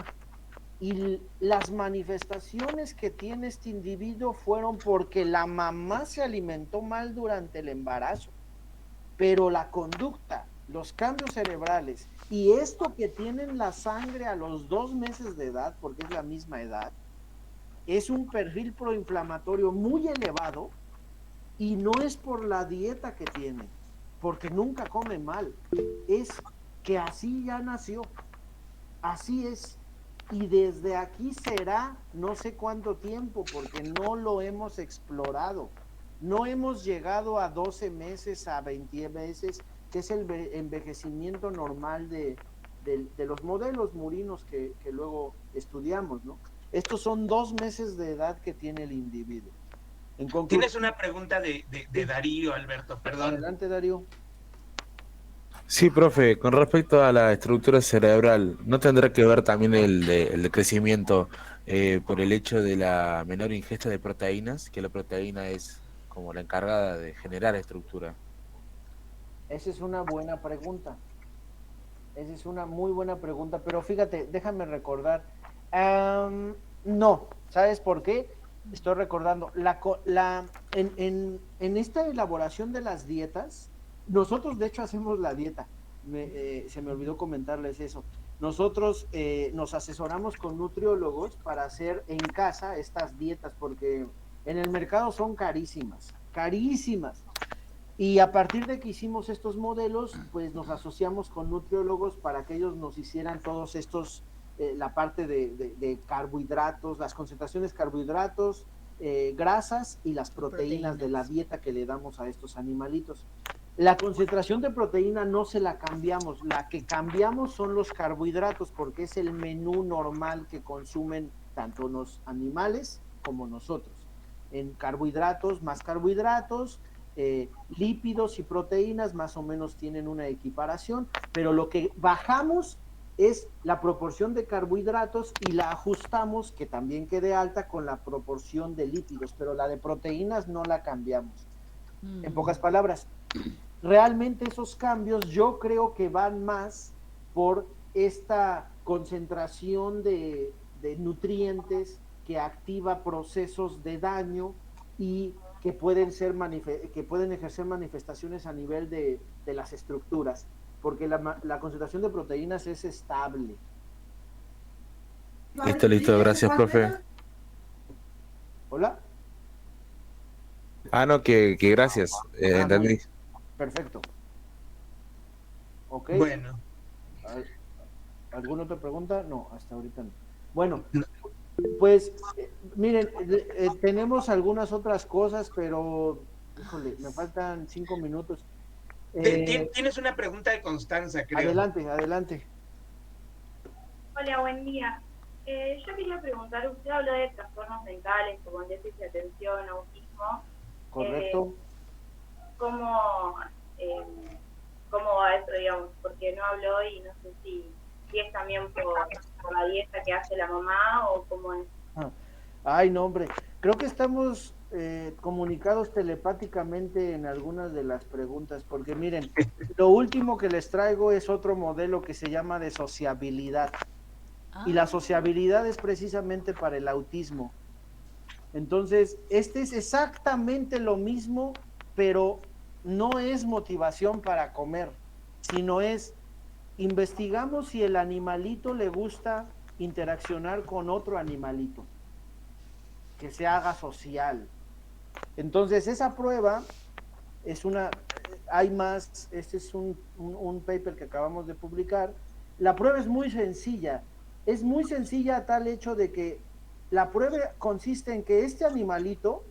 Y las manifestaciones que tiene este individuo fueron porque la mamá se alimentó mal durante el embarazo. Pero la conducta, los cambios cerebrales y esto que tiene en la sangre a los 2 meses de edad, porque es la misma edad, es un perfil proinflamatorio muy elevado y no es por la dieta que tiene, porque nunca come mal, es que así ya nació, así es, y desde aquí será no sé cuánto tiempo, porque no lo hemos explorado, no hemos llegado a 12 meses, a 20 meses, que es el envejecimiento normal de los modelos murinos que luego estudiamos, ¿no? Estos son 2 meses de edad que tiene el individuo. Tienes una pregunta de Darío, Alberto, perdón. Adelante, Darío. Sí, profe, con respecto a la estructura cerebral, ¿no tendrá que ver también el crecimiento por el hecho de la menor ingesta de proteínas? Que la proteína es como la encargada de generar estructura. Esa es una buena pregunta. Esa es una muy buena pregunta, pero fíjate, déjame recordar. No, ¿sabes por qué? Estoy recordando. En esta elaboración de las dietas, nosotros de hecho hacemos la dieta. Se me olvidó comentarles eso. Nosotros nos asesoramos con nutriólogos para hacer en casa estas dietas, porque en el mercado son carísimas, carísimas. Y a partir de que hicimos estos modelos, pues nos asociamos con nutriólogos para que ellos nos hicieran todos estos, la parte de carbohidratos, las concentraciones de carbohidratos, grasas y las proteínas de la dieta que le damos a estos animalitos. La concentración de proteína no se la cambiamos, la que cambiamos son los carbohidratos, porque es el menú normal que consumen tanto los animales como nosotros. En carbohidratos, más carbohidratos, lípidos y proteínas más o menos tienen una equiparación, pero lo que bajamos es la proporción de carbohidratos y la ajustamos que también quede alta con la proporción de lípidos, pero la de proteínas no la cambiamos. En pocas palabras, realmente esos cambios yo creo que van más por esta concentración de nutrientes que activa procesos de daño y que pueden ejercer manifestaciones a nivel de las estructuras, porque la concentración de proteínas es estable. Listo, gracias, profe. ¿Hola? No, que gracias, entendí. Perfecto. Ok. Bueno. ¿Alguna otra pregunta? No, hasta ahorita no. Bueno, pues miren, tenemos algunas otras cosas, pero híjole, me faltan 5 minutos. Tienes una pregunta de Constanza, creo. Adelante. Hola, buen día. Yo quería preguntar, usted habló de trastornos mentales como déficit de atención, autismo. Correcto. ¿Cómo va eso, digamos? Porque no habló y no sé si es también por la dieta que hace la mamá o cómo es. Ay, no, hombre. Creo que estamos comunicados telepáticamente en algunas de las preguntas, porque miren, lo último que les traigo es otro modelo que se llama de sociabilidad. Y la sociabilidad es precisamente para el autismo. Entonces, este es exactamente lo mismo, pero no es motivación para comer, sino es investigamos si el animalito le gusta interaccionar con otro animalito, que se haga social. Entonces, esa prueba es hay más, este es un paper que acabamos de publicar. La prueba es muy sencilla a tal hecho de que la prueba consiste en que este animalito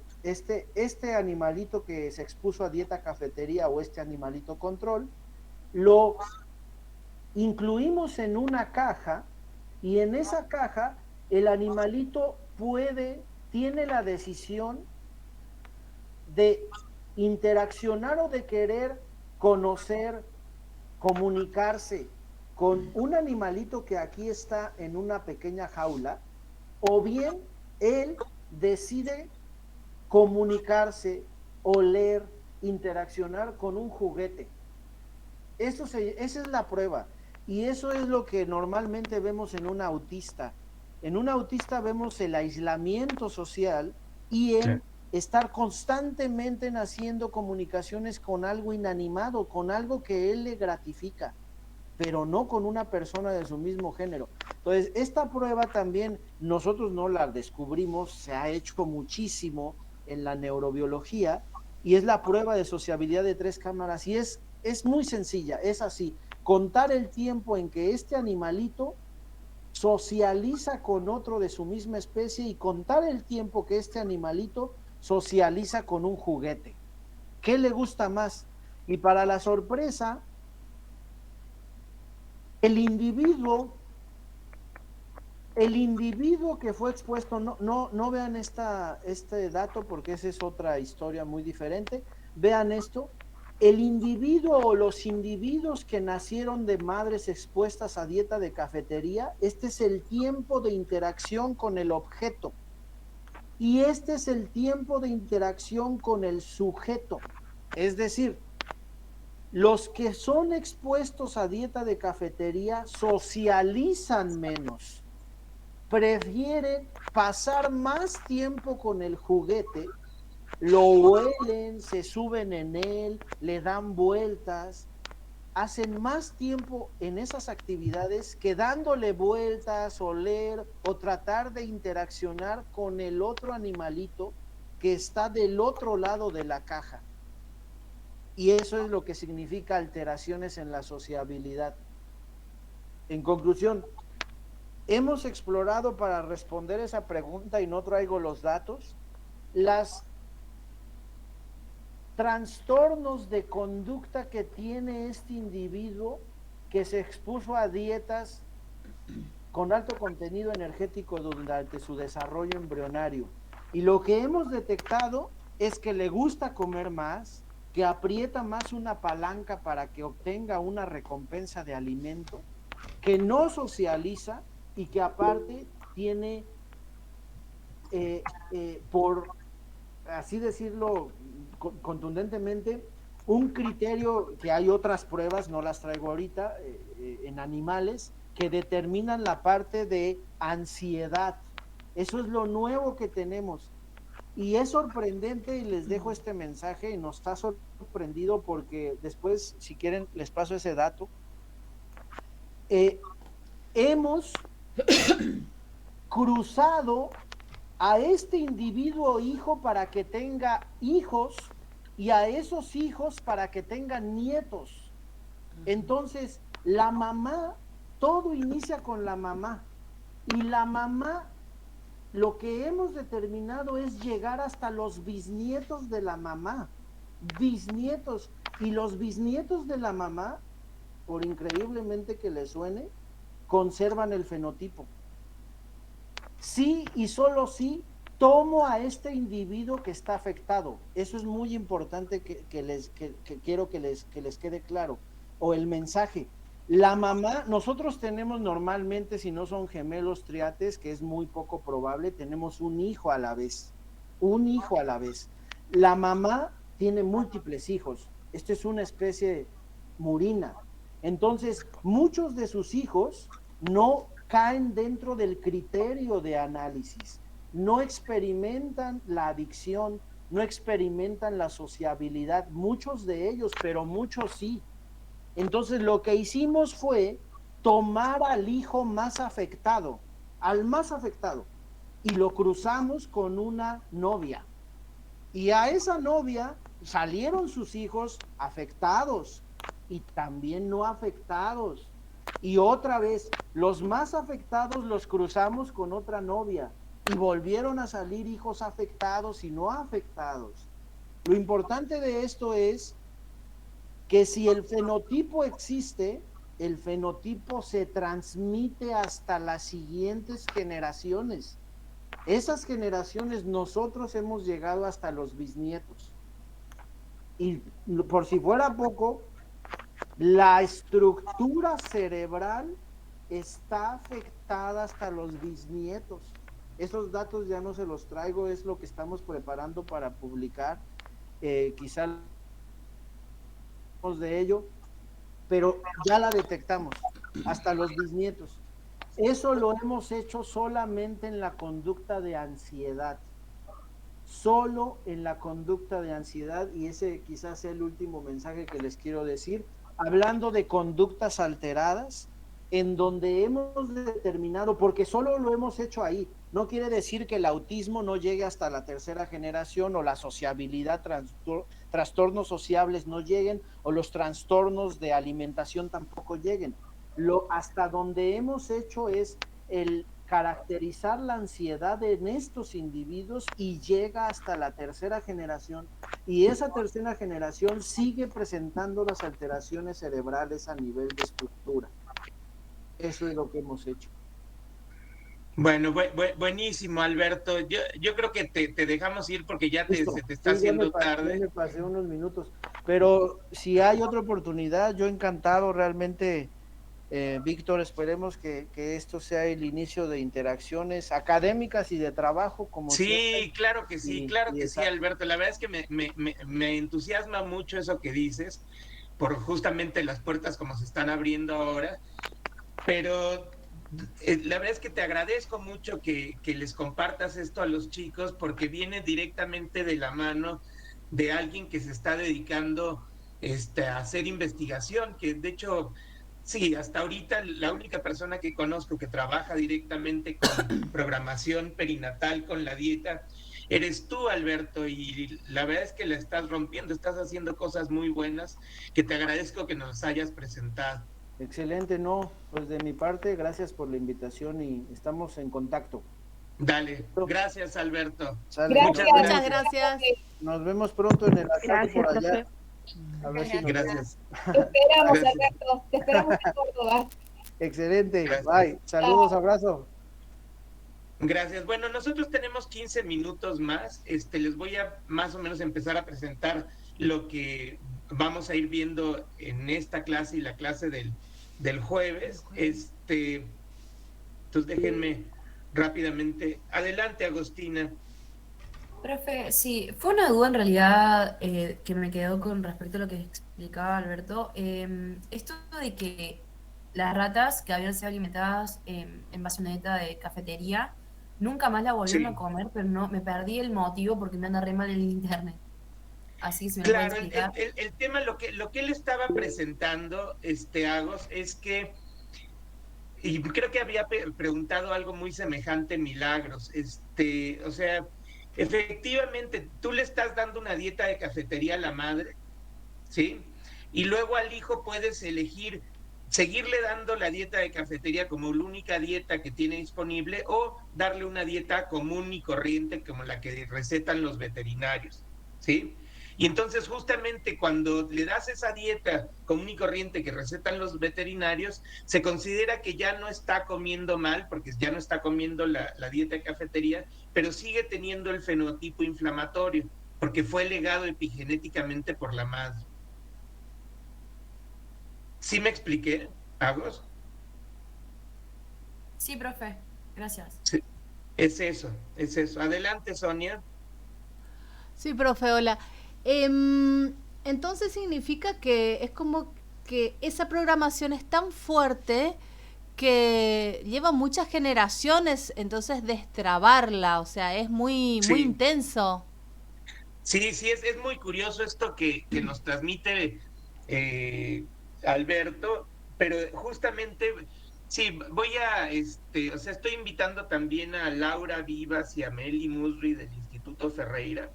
que se expuso a dieta cafetería o este animalito control, lo incluimos en una caja y en esa caja el animalito tiene la decisión de interaccionar o de querer conocer, comunicarse con un animalito que aquí está en una pequeña jaula, o bien él decide comunicarse, oler, interaccionar con un juguete. Esa es la prueba, y eso es lo que normalmente vemos en un autista. En un autista vemos el aislamiento social y en estar constantemente haciendo comunicaciones con algo inanimado, con algo que él le gratifica, pero no con una persona de su mismo género. Entonces, esta prueba también nosotros no la descubrimos, se ha hecho muchísimo en la neurobiología, y es la prueba de sociabilidad de 3 cámaras, y es muy sencilla, es así: contar el tiempo en que este animalito socializa con otro de su misma especie y contar el tiempo que este animalito socializa con un juguete. ¿Qué le gusta más? Y para la sorpresa, el individuo que fue expuesto, no vean este dato porque esa es otra historia muy diferente, vean esto: el individuo o los individuos que nacieron de madres expuestas a dieta de cafetería, este es el tiempo de interacción con el objeto, y este es el tiempo de interacción con el sujeto. Es decir, los que son expuestos a dieta de cafetería socializan menos, prefieren pasar más tiempo con el juguete, lo huelen, se suben en él, le dan vueltas, hacen más tiempo en esas actividades que dándole vueltas, oler o tratar de interaccionar con el otro animalito que está del otro lado de la caja. Y eso es lo que significa alteraciones en la sociabilidad. En conclusión, hemos explorado, para responder esa pregunta, y no traigo los datos, las trastornos de conducta que tiene este individuo que se expuso a dietas con alto contenido energético durante su desarrollo embrionario. Y lo que hemos detectado es que le gusta comer más, que aprieta más una palanca para que obtenga una recompensa de alimento, que no socializa y que aparte tiene, por así decirlo contundentemente, un criterio que hay otras pruebas, no las traigo ahorita, en animales, que determinan la parte de ansiedad. Eso es lo nuevo que tenemos. Y es sorprendente, y les dejo este mensaje, y nos está sorprendido porque después, si quieren, les paso ese dato. Hemos cruzado a este individuo hijo para que tenga hijos, y a esos hijos para que tengan nietos. Entonces, la mamá, todo inicia con la mamá, y la mamá, lo que hemos determinado es llegar hasta los bisnietos de la mamá, bisnietos, y los bisnietos de la mamá, por increíblemente que les suene, conservan el fenotipo. Sí, y solo sí, tomo a este individuo que está afectado. Eso es muy importante que quiero que les quede claro, o el mensaje. La mamá, nosotros tenemos normalmente, si no son gemelos triates, que es muy poco probable, tenemos un hijo a la vez. La mamá tiene múltiples hijos. Esto es una especie murina. Entonces, muchos de sus hijos no caen dentro del criterio de análisis, no experimentan la adicción, no experimentan la sociabilidad, muchos de ellos, pero muchos sí. Entonces lo que hicimos fue tomar al hijo más afectado, y lo cruzamos con una novia. Y a esa novia salieron sus hijos afectados y también no afectados. Y otra vez, los más afectados los cruzamos con otra novia y volvieron a salir hijos afectados y no afectados. Lo importante de esto es que si el fenotipo existe, el fenotipo se transmite hasta las siguientes generaciones. Esas generaciones nosotros hemos llegado hasta los bisnietos. Y por si fuera poco, la estructura cerebral está afectada hasta los bisnietos. Esos datos ya no se los traigo, es lo que estamos preparando para publicar. Quizá de ello, pero ya la detectamos, hasta los bisnietos. Eso lo hemos hecho solamente en la conducta de ansiedad, solo en la conducta de ansiedad, y ese quizás sea el último mensaje que les quiero decir, hablando de conductas alteradas, en donde hemos determinado, porque solo lo hemos hecho ahí, no quiere decir que el autismo no llegue hasta la tercera generación, o la sociabilidad, trastornos sociables no lleguen, o los trastornos de alimentación tampoco lleguen. Hasta donde hemos hecho es el caracterizar la ansiedad en estos individuos y llega hasta la tercera generación, y esa tercera generación sigue presentando las alteraciones cerebrales a nivel de estructura. Eso es lo que hemos hecho. Bueno, buenísimo, Alberto. Yo creo que te dejamos ir porque ya se te está Sí, haciendo tarde. Me pasé unos minutos, pero si hay otra oportunidad, yo encantado realmente, Víctor, esperemos que esto sea el inicio de interacciones académicas y de trabajo, como sí, siempre. claro que sí, sí, Alberto. La verdad es que me entusiasma mucho eso que dices, por justamente las puertas como se están abriendo ahora, pero la verdad es que te agradezco mucho que les compartas esto a los chicos, porque viene directamente de la mano de alguien que se está dedicando a hacer investigación, que de hecho, sí, hasta ahorita la única persona que conozco que trabaja directamente con programación perinatal, con la dieta, eres tú, Alberto, y la verdad es que la estás rompiendo, estás haciendo cosas muy buenas, que te agradezco que nos hayas presentado. Excelente, no, pues de mi parte, gracias por la invitación y estamos en contacto. Dale, gracias, Alberto. Gracias. Muchas gracias. Nos vemos pronto en el asalto por allá. Profe. A ver si nos Gracias. Te esperamos, Gracias. Alberto. Te esperamos en Córdoba. Excelente, Gracias. bye. Saludos, abrazo. Gracias. Bueno, nosotros tenemos 15 minutos más. Les voy a más o menos empezar a presentar lo que vamos a ir viendo en esta clase y la clase del jueves. Entonces déjenme rápidamente. Adelante, Agostina. Profe, sí, fue una duda en realidad que me quedó con respecto a lo que explicaba Alberto. Esto de que las ratas que habían sido alimentadas en base a una dieta de cafetería, nunca más la volvieron a comer, pero no, me perdí el motivo porque me anda re mal el internet. Así se me puede Claro, explicar. el tema, lo que él estaba presentando, Agos, es que, y creo que había preguntado algo muy semejante, Milagros, o sea, efectivamente, tú le estás dando una dieta de cafetería a la madre, ¿sí? Y luego al hijo puedes elegir seguirle dando la dieta de cafetería como la única dieta que tiene disponible, o darle una dieta común y corriente como la que recetan los veterinarios, ¿sí? Y entonces justamente cuando le das esa dieta común y corriente que recetan los veterinarios, se considera que ya no está comiendo mal, porque ya no está comiendo la dieta de cafetería, pero sigue teniendo el fenotipo inflamatorio, porque fue legado epigenéticamente por la madre. ¿Sí me expliqué, Agos? Sí, profe, gracias. Sí, es eso. Adelante, Sonia. Sí, profe, hola. Entonces significa que es como que esa programación es tan fuerte que lleva muchas generaciones, entonces destrabarla, o sea, es muy intenso. Sí, es muy curioso esto que nos transmite Alberto, pero justamente, sí, o sea, estoy invitando también a Laura Vivas y a Meli Musri del Instituto Ferreira,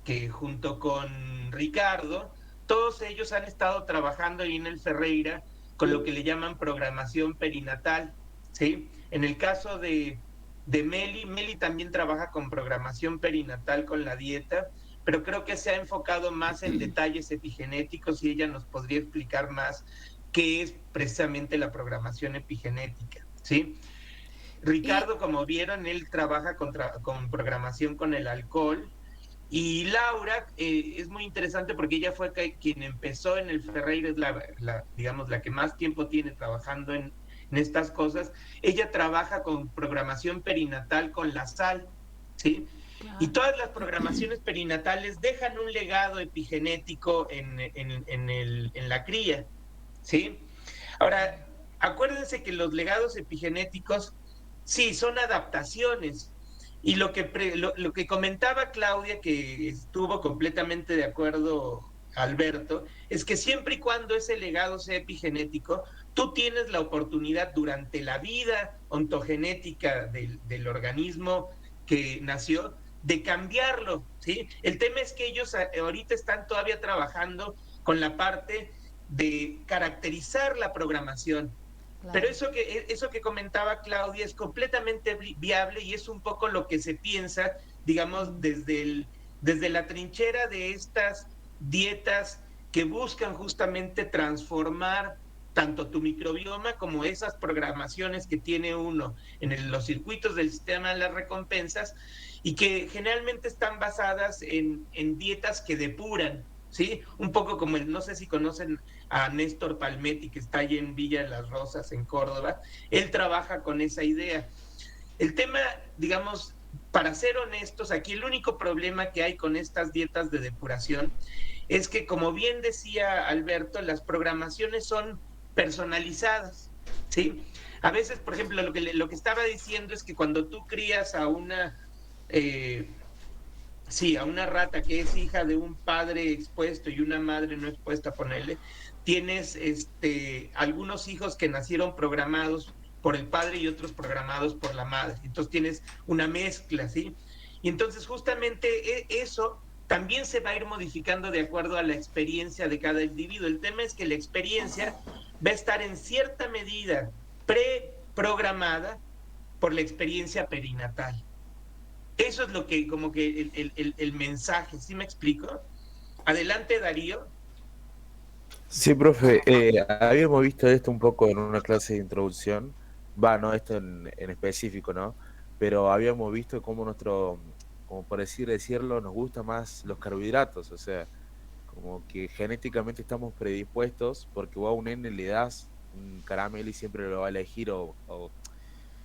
que junto con Ricardo, todos ellos han estado trabajando ahí en el Ferreira con lo que le llaman programación perinatal, ¿sí? En el caso de Meli también trabaja con programación perinatal con la dieta, pero creo que se ha enfocado más en detalles epigenéticos y ella nos podría explicar más qué es precisamente la programación epigenética, ¿sí? Ricardo, como vieron, él trabaja con programación con el alcohol, y Laura es muy interesante porque ella fue quien empezó en el Ferreira, es digamos, la que más tiempo tiene trabajando en estas cosas. Ella trabaja con programación perinatal con la sal, ¿sí? Y todas las programaciones perinatales dejan un legado epigenético en la cría, ¿sí? Ahora, acuérdense que los legados epigenéticos, sí, son adaptaciones. Y lo que comentaba Claudia, que estuvo completamente de acuerdo Alberto, es que siempre y cuando ese legado sea epigenético, tú tienes la oportunidad durante la vida ontogenética del organismo que nació de cambiarlo, ¿sí? El tema es que ellos ahorita están todavía trabajando con la parte de caracterizar la programación. Claro. Pero eso que comentaba Claudia es completamente viable y es un poco lo que se piensa, digamos, desde la trinchera de estas dietas que buscan justamente transformar tanto tu microbioma como esas programaciones que tiene uno en los circuitos del sistema de las recompensas y que generalmente están basadas en dietas que depuran, ¿sí? Un poco como no sé si conocen a Néstor Palmetti, que está allí en Villa de las Rosas, en Córdoba. Él trabaja con esa idea. El tema, digamos, para ser honestos, aquí el único problema que hay con estas dietas de depuración es que, como bien decía Alberto, las programaciones son personalizadas, ¿sí? A veces, por ejemplo, lo que estaba diciendo es que cuando tú crías a una rata que es hija de un padre expuesto y una madre no expuesta, ponerle, tienes algunos hijos que nacieron programados por el padre y otros programados por la madre. Entonces tienes una mezcla, ¿sí? Y entonces justamente eso también se va a ir modificando de acuerdo a la experiencia de cada individuo. El tema es que la experiencia va a estar en cierta medida preprogramada por la experiencia perinatal. Eso es lo que, como que el mensaje, ¿sí me explico? Adelante, Darío. Sí, profe, habíamos visto esto un poco en una clase de introducción, no esto en específico, ¿no? Pero habíamos visto cómo como por decirlo, nos gustan más los carbohidratos, o sea, como que genéticamente estamos predispuestos, porque vos a un nene le das un caramelo y siempre lo va a elegir,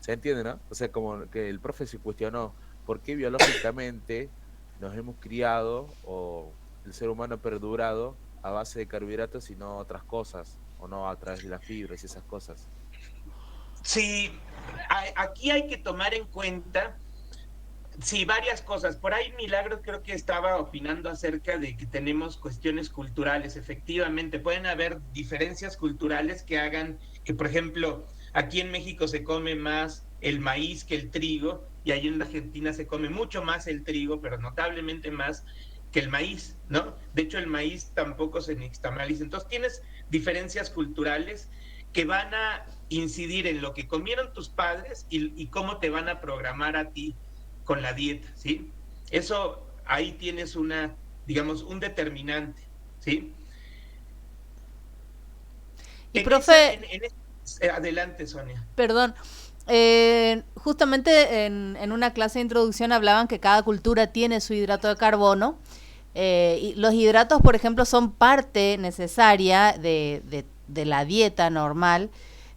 ¿se entiende, no? O sea, como que el profe se cuestionó, ¿por qué biológicamente nos hemos criado, o el ser humano ha perdurado a base de carbohidratos y no otras cosas, o no a través de las fibras y esas cosas? Sí, aquí hay que tomar en cuenta, sí, varias cosas. Por ahí Milagros creo que estaba opinando acerca de que tenemos cuestiones culturales. Efectivamente, pueden haber diferencias culturales que hagan que, por ejemplo, aquí en México se come más el maíz que el trigo, y allí en la Argentina se come mucho más el trigo, pero notablemente más que el maíz, ¿no? De hecho, el maíz tampoco se nixtamaliza. Entonces tienes diferencias culturales que van a incidir en lo que comieron tus padres y cómo te van a programar a ti con la dieta, ¿sí? Eso, ahí tienes digamos, un determinante, ¿sí? Y profe... Adelante, Sonia. Perdón. Justamente en una clase de introducción hablaban que cada cultura tiene su hidrato de carbono. Y los hidratos, por ejemplo, son parte necesaria de la dieta normal.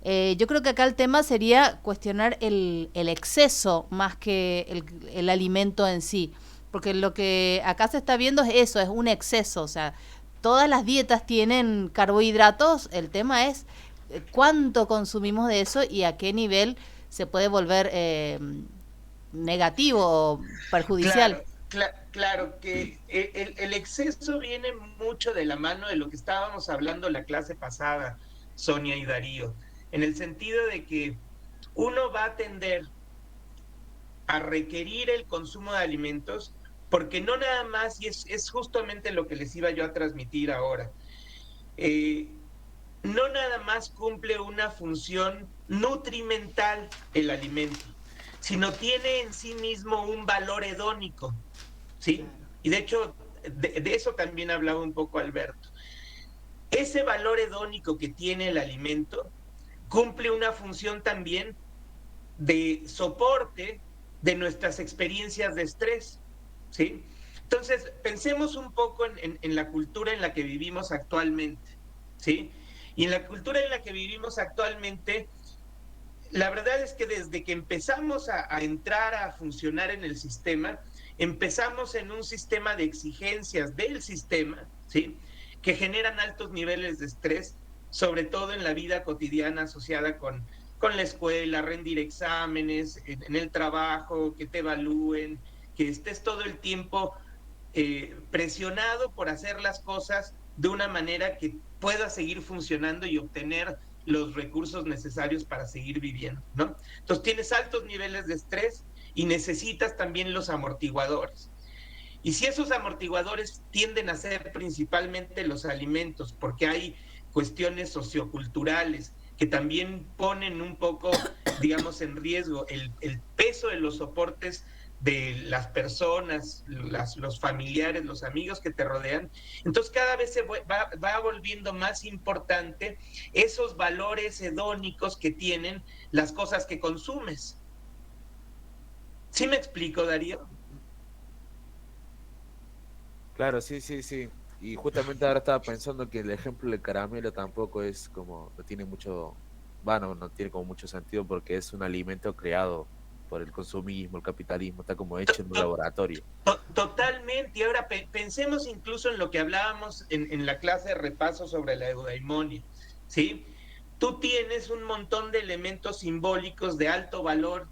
Yo creo que acá el tema sería cuestionar el exceso más que el alimento en sí, porque lo que acá se está viendo es eso, es un exceso. O sea, todas las dietas tienen carbohidratos, el tema es cuánto consumimos de eso y a qué nivel se puede volver negativo o perjudicial. Claro que el exceso viene mucho de la mano de lo que estábamos hablando la clase pasada. Sonia y Darío, en el sentido de que uno va a tender a requerir el consumo de alimentos porque no nada más, y es justamente lo que les iba yo a transmitir ahora, no nada más cumple una función nutrimental el alimento, sino tiene en sí mismo un valor hedónico, ¿sí? Y de hecho, de eso también hablaba un poco Alberto. Ese valor hedónico que tiene el alimento cumple una función también de soporte de nuestras experiencias de estrés, ¿sí? Entonces, pensemos un poco en la cultura en la que vivimos actualmente, ¿sí? Y en la cultura en la que vivimos actualmente, la verdad es que desde que empezamos a entrar a funcionar en el sistema, empezamos en un sistema de exigencias del sistema, ¿sí? Que generan altos niveles de estrés, sobre todo en la vida cotidiana asociada con la escuela, rendir exámenes, en el trabajo, que te evalúen, que estés todo el tiempo presionado por hacer las cosas de una manera que pueda seguir funcionando y obtener los recursos necesarios para seguir viviendo, ¿no? Entonces tienes altos niveles de estrés y necesitas también los amortiguadores. Y si esos amortiguadores tienden a ser principalmente los alimentos, porque hay cuestiones socioculturales que también ponen un poco, digamos, en riesgo el peso de los soportes de las personas, los familiares, los amigos que te rodean. Entonces cada vez se va volviendo más importante esos valores hedónicos que tienen las cosas que consumes. ¿Sí me explico, Darío? Claro, sí, sí, sí. Y justamente ahora estaba pensando que el ejemplo del caramelo tampoco es como, no tiene mucho, bueno, no tiene como mucho sentido porque es un alimento creado por el consumismo, el capitalismo, está como hecho en un laboratorio. Totalmente. Y ahora pensemos incluso en lo que hablábamos en la clase de repaso sobre la eudaimonia, ¿sí? Tú tienes un montón de elementos simbólicos de alto valor,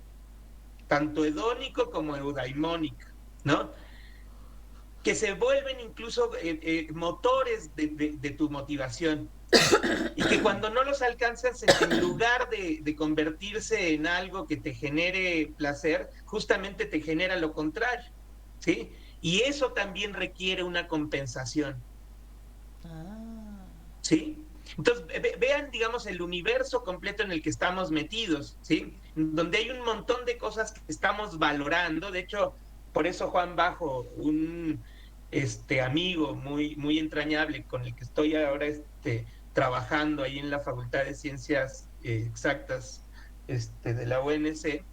tanto hedónico como eudaimónico, ¿no? Que se vuelven incluso motores de tu motivación. Y que cuando no los alcanzas, en lugar de convertirse en algo que te genere placer, justamente te genera lo contrario, ¿sí? Y eso también requiere una compensación, ¿sí? Entonces, vean, digamos, el universo completo en el que estamos metidos, ¿sí? Donde hay un montón de cosas que estamos valorando. De hecho, por eso Juan Bajo, un amigo muy entrañable con el que estoy ahora trabajando ahí en la Facultad de Ciencias Exactas de la UNC,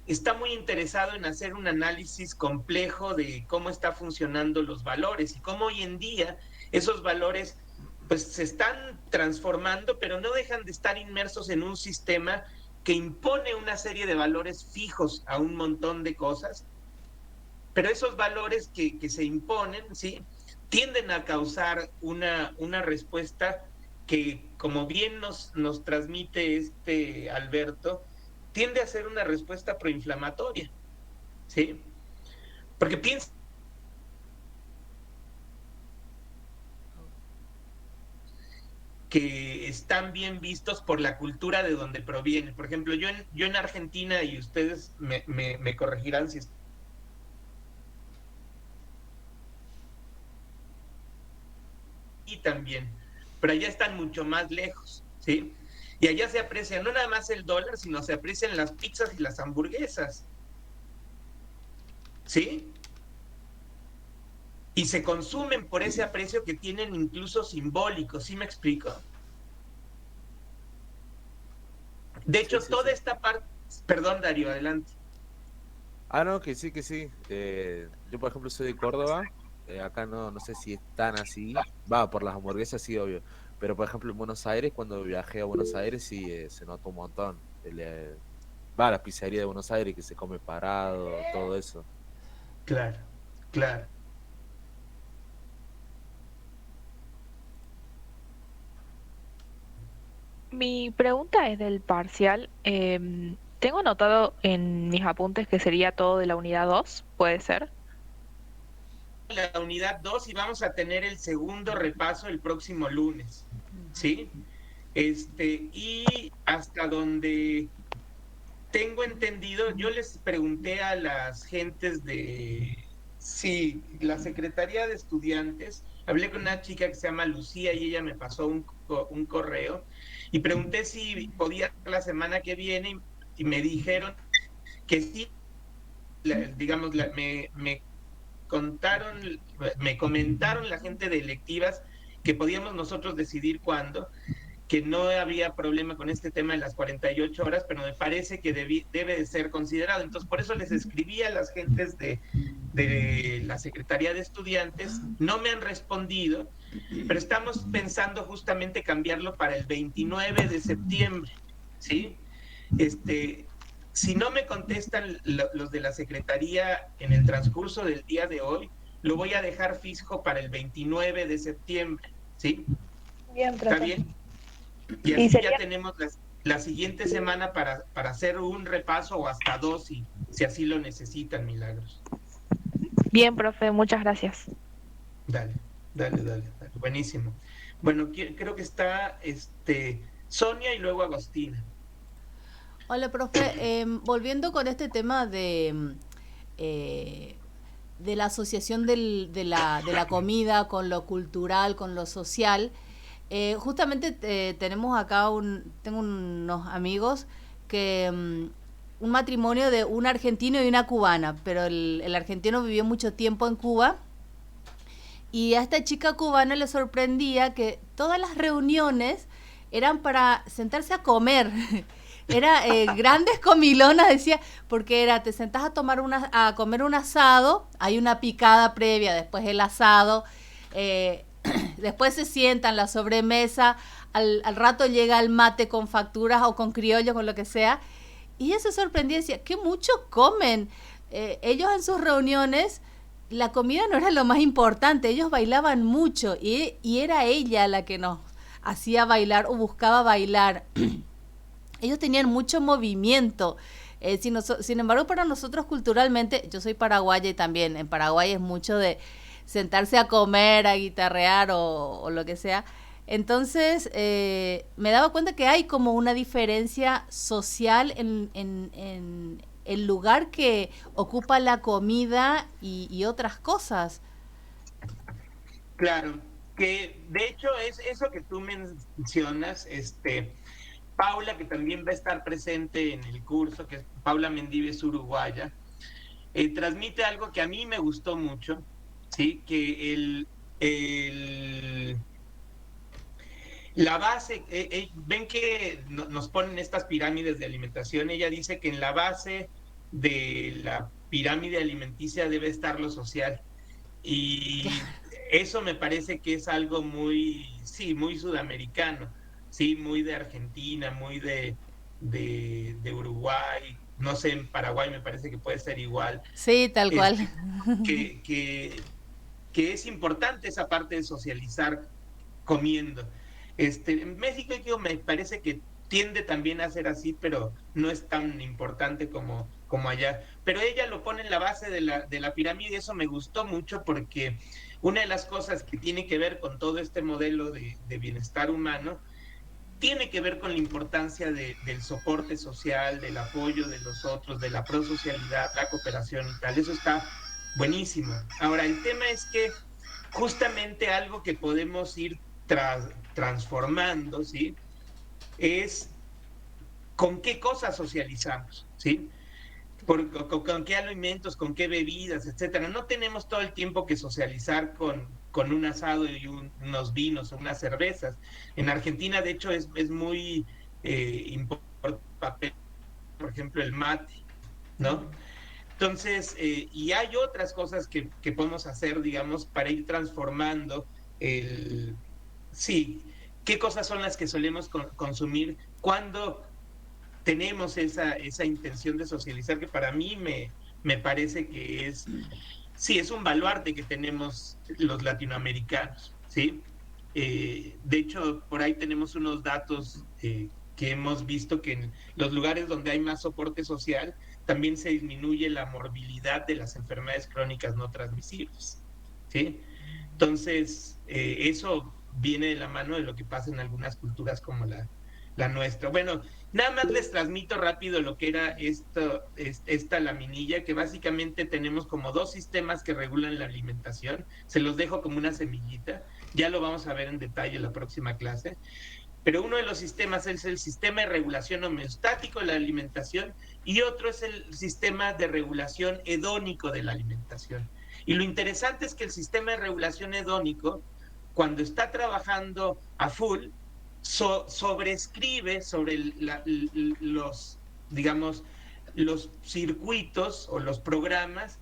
está muy interesado en hacer un análisis complejo de cómo está funcionando los valores y cómo hoy en día esos valores pues se están transformando, pero no dejan de estar inmersos en un sistema que impone una serie de valores fijos a un montón de cosas, pero esos valores que se imponen, ¿sí?, tienden a causar una respuesta que, como bien nos transmite Alberto, tiende a ser una respuesta proinflamatoria, ¿sí? Porque piensa que están bien vistos por la cultura de donde provienen. Por ejemplo, yo en Argentina, y ustedes me corregirán si y también, pero allá están mucho más lejos, ¿sí? Y allá se aprecia no nada más el dólar, sino se aprecian las pizzas y las hamburguesas, ¿sí? Y se consumen por ese aprecio que tienen incluso simbólico, ¿sí me explico? De hecho, sí, toda esta parte... Perdón, Darío, adelante. Ah, no, que sí, que sí. Yo, por ejemplo, soy de Córdoba. Acá no sé si es tan así. Va, por las hamburguesas sí, obvio. Pero, por ejemplo, en Buenos Aires, cuando viajé a Buenos Aires, sí se notó un montón. La pizzería de Buenos Aires que se come parado, todo eso. Claro, claro. Mi pregunta es del parcial. Tengo anotado en mis apuntes que sería todo de la unidad 2, ¿puede ser? La unidad 2 y vamos a tener el segundo repaso el próximo lunes, ¿sí? Y hasta donde tengo entendido, yo les pregunté a las gentes de, sí, la Secretaría de Estudiantes, hablé con una chica que se llama Lucía y ella me pasó un correo y pregunté si podía la semana que viene y me dijeron que sí, digamos, me contaron, me comentaron la gente de electivas que podíamos nosotros decidir cuándo, que no había problema con este tema de las 48 horas, pero me parece que debe de ser considerado. Entonces, por eso les escribí a las gentes de la Secretaría de Estudiantes, no me han respondido, pero estamos pensando justamente cambiarlo para el 29 de septiembre, ¿sí? Si no me contestan los de la Secretaría en el transcurso del día de hoy, lo voy a dejar fijo para el 29 de septiembre, ¿sí? Bien, profe. ¿Está bien? Y así ya tenemos la siguiente semana para hacer un repaso o hasta dos, si así lo necesitan, Milagros. Bien, profe, muchas gracias. Dale. Buenísimo. Bueno, creo que está Sonia y luego Agostina. Hola, profe. Volviendo con este tema de la asociación de la comida con lo cultural, con lo social, justamente tenemos acá tengo unos amigos que un matrimonio de un argentino y una cubana, pero el argentino vivió mucho tiempo en Cuba y a esta chica cubana le sorprendía que todas las reuniones eran para sentarse a comer. Era grandes comilonas, decía, porque te sentás a comer un asado, hay una picada previa, después el asado, después se sientan, la sobremesa, al rato llega el mate con facturas o con criollo, con lo que sea, y ella se sorprendía, decía, ¿qué mucho comen? Ellos en sus reuniones, la comida no era lo más importante, ellos bailaban mucho, y era ella la que nos hacía bailar o buscaba bailar. Ellos tenían mucho movimiento. Sin embargo, para nosotros culturalmente, yo soy paraguaya y también en Paraguay es mucho de sentarse a comer, a guitarrear o lo que sea. Entonces, me daba cuenta que hay como una diferencia social en el lugar que ocupa la comida y otras cosas. Claro, que de hecho es eso que tú mencionas, Paula, que también va a estar presente en el curso, que es Paula Mendives, uruguaya, transmite algo que a mí me gustó mucho, ¿sí? Que la base, ven que nos ponen estas pirámides de alimentación, ella dice que en la base de la pirámide alimenticia debe estar lo social, y eso me parece que es algo muy sudamericano, sí, muy de Argentina, muy de Uruguay, no sé, en Paraguay me parece que puede ser igual. Sí, tal cual. Que es importante esa parte de socializar comiendo. En México me parece que tiende también a ser así, pero no es tan importante como allá. Pero ella lo pone en la base de la pirámide y eso me gustó mucho porque una de las cosas que tiene que ver con todo este modelo de bienestar humano tiene que ver con la importancia del soporte social, del apoyo de los otros, de la prosocialidad, la cooperación y tal. Eso está buenísimo. Ahora, el tema es que justamente algo que podemos ir transformando, ¿sí? Es con qué cosas socializamos, ¿sí? Con qué alimentos, con qué bebidas, etcétera. No tenemos todo el tiempo que socializar con un asado y unos vinos o unas cervezas. En Argentina, de hecho, es muy importante, por ejemplo, el mate, ¿no? Entonces, y hay otras cosas que podemos hacer, digamos, para ir transformando qué cosas son las que solemos consumir cuando tenemos esa intención de socializar, que para mí me parece que es un baluarte que tenemos los latinoamericanos, ¿sí? De hecho, por ahí tenemos unos datos que hemos visto que en los lugares donde hay más soporte social también se disminuye la morbilidad de las enfermedades crónicas no transmisibles, ¿sí? Entonces, eso viene de la mano de lo que pasa en algunas culturas como la nuestra. Bueno, nada más les transmito rápido lo que era esta laminilla, que básicamente tenemos como 2 sistemas que regulan la alimentación. Se los dejo como una semillita, ya lo vamos a ver en detalle en la próxima clase. Pero uno de los sistemas es el sistema de regulación homeostático de la alimentación y otro es el sistema de regulación hedónico de la alimentación. Y lo interesante es que el sistema de regulación hedónico, cuando está trabajando a full, sobrescribe sobre los, digamos, los circuitos o los programas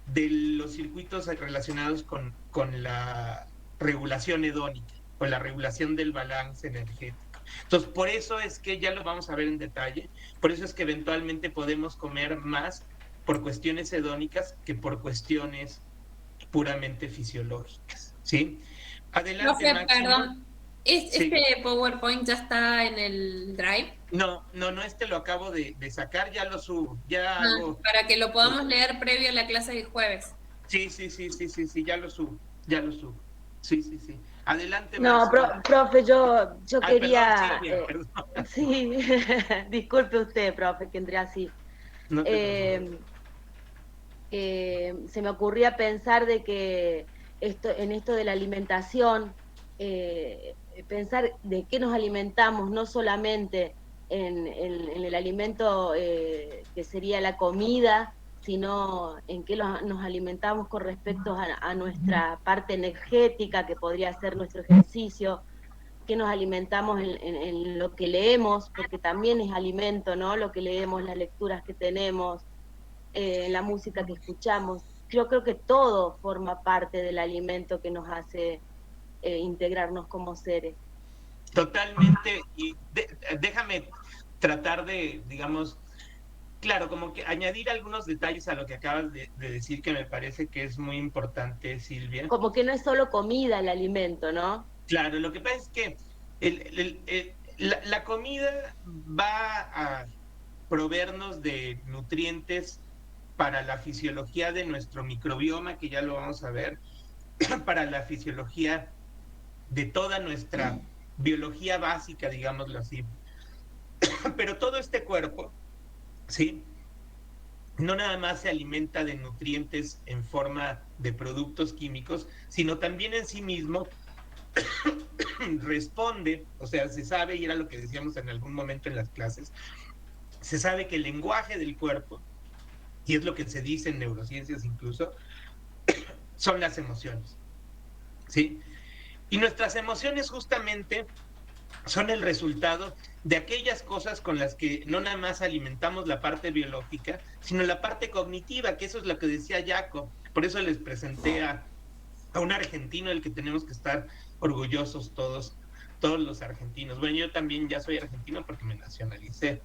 de los circuitos relacionados con la regulación hedónica o la regulación del balance energético. Entonces, por eso es que ya lo vamos a ver en detalle, por eso es que eventualmente podemos comer más por cuestiones hedónicas que por cuestiones puramente fisiológicas, ¿sí? Adelante, Profe, Máximo. perdón, Sí. ¿este PowerPoint ya está en el Drive? No, lo acabo de sacar, ya lo subo, ya hago... Para que lo podamos leer previo a la clase del jueves. Sí, ya lo subo. Sí. Adelante, No, Máximo. profe, yo quería... Perdón, Silvia, sí, disculpe usted, profe, que entré así. No te Se me ocurría pensar de que en esto de la alimentación, pensar de qué nos alimentamos, no solamente en el alimento que sería la comida, sino en qué nos alimentamos con respecto a nuestra parte energética, que podría ser nuestro ejercicio, qué nos alimentamos en lo que leemos, porque también es alimento, ¿no? Lo que leemos, las lecturas que tenemos, la música que escuchamos. Yo creo que todo forma parte del alimento que nos hace integrarnos como seres. Totalmente, y déjame tratar de, digamos, claro, como que añadir algunos detalles a lo que acabas de decir, que me parece que es muy importante, Silvia. Como que no es solo comida el alimento, ¿no? Claro, lo que pasa es que la comida va a proveernos de nutrientes para la fisiología de nuestro microbioma, que ya lo vamos a ver, para la fisiología de toda nuestra biología básica, digámoslo así. Pero todo este cuerpo, ¿sí?, no nada más se alimenta de nutrientes en forma de productos químicos, sino también en sí mismo responde, o sea, se sabe, y era lo que decíamos en algún momento en las clases, se sabe que el lenguaje del cuerpo, y es lo que se dice en neurociencias incluso, son las emociones, ¿sí? Y nuestras emociones justamente son el resultado de aquellas cosas con las que no nada más alimentamos la parte biológica, sino la parte cognitiva, que eso es lo que decía Jaco. Por eso les presenté a un argentino del que tenemos que estar orgullosos todos los argentinos. Bueno, yo también ya soy argentino porque me nacionalicé.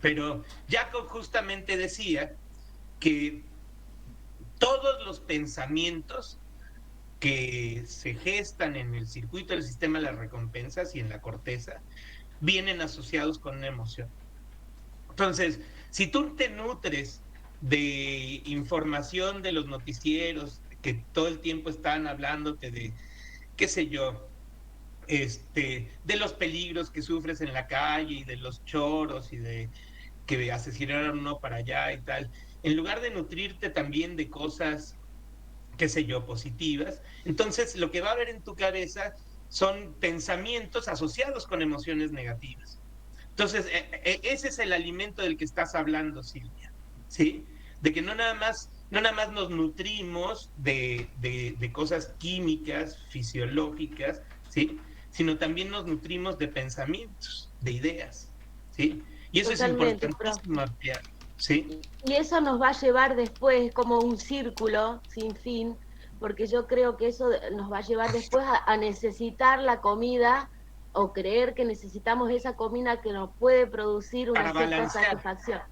Pero Jaco justamente decía que todos los pensamientos que se gestan en el circuito del sistema de las recompensas y en la corteza vienen asociados con una emoción. Entonces, si tú te nutres de información de los noticieros que todo el tiempo están hablándote de, qué sé yo, de los peligros que sufres en la calle y de los choros y de que asesinaron uno para allá y tal, en lugar de nutrirte también de cosas, qué sé yo, positivas, entonces lo que va a haber en tu cabeza son pensamientos asociados con emociones negativas. Entonces, ese es el alimento del que estás hablando, Silvia, ¿sí? De que no nada más nos nutrimos de cosas químicas, fisiológicas, ¿sí?, sino también nos nutrimos de pensamientos, de ideas, ¿sí? Y eso Totalmente, es importantísimo ampliar, ¿sí? Y eso nos va a llevar después como un círculo sin fin, porque yo creo que eso nos va a llevar después a necesitar la comida o creer que necesitamos esa comida que nos puede producir una cierta satisfacción.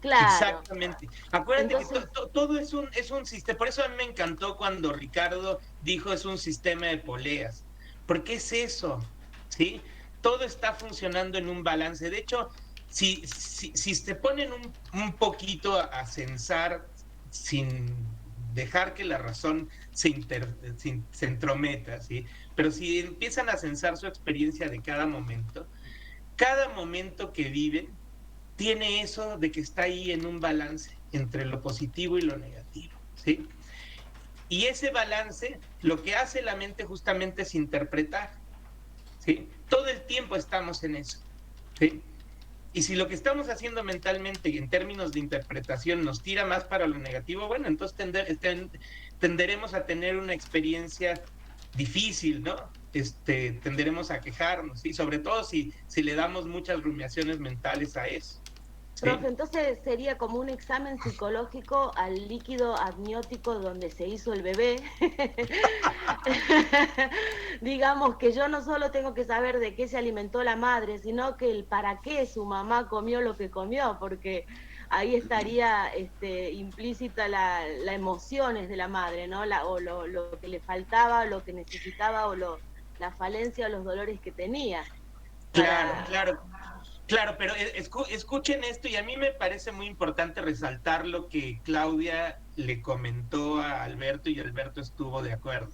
Claro. Exactamente. Acuérdate que todo es un sistema. Por eso a mí me encantó cuando Ricardo dijo es un sistema de poleas. Porque es eso, ¿sí? Todo está funcionando en un balance. De hecho, si se ponen un poquito a censar sin dejar que la razón se entrometa, ¿sí? Pero si empiezan a censar su experiencia de cada momento que viven tiene eso de que está ahí en un balance entre lo positivo y lo negativo, ¿sí? Y ese balance, lo que hace la mente justamente es interpretar, ¿sí? Todo el tiempo estamos en eso, ¿sí? Y si lo que estamos haciendo mentalmente en términos de interpretación nos tira más para lo negativo, bueno, entonces tenderemos a tener una experiencia difícil, ¿no? Tenderemos a quejarnos, y sobre todo si le damos muchas rumiaciones mentales a eso. ¿Sí? Profe, entonces sería como un examen psicológico al líquido amniótico donde se hizo el bebé. Digamos que yo no solo tengo que saber de qué se alimentó la madre, sino que el para qué su mamá comió lo que comió, porque ahí estaría implícita la emociones de la madre, ¿no? O lo que le faltaba, lo que necesitaba, o la falencia o los dolores que tenía. Claro, pero escuchen esto, y a mí me parece muy importante resaltar lo que Claudia le comentó a Alberto, y Alberto estuvo de acuerdo.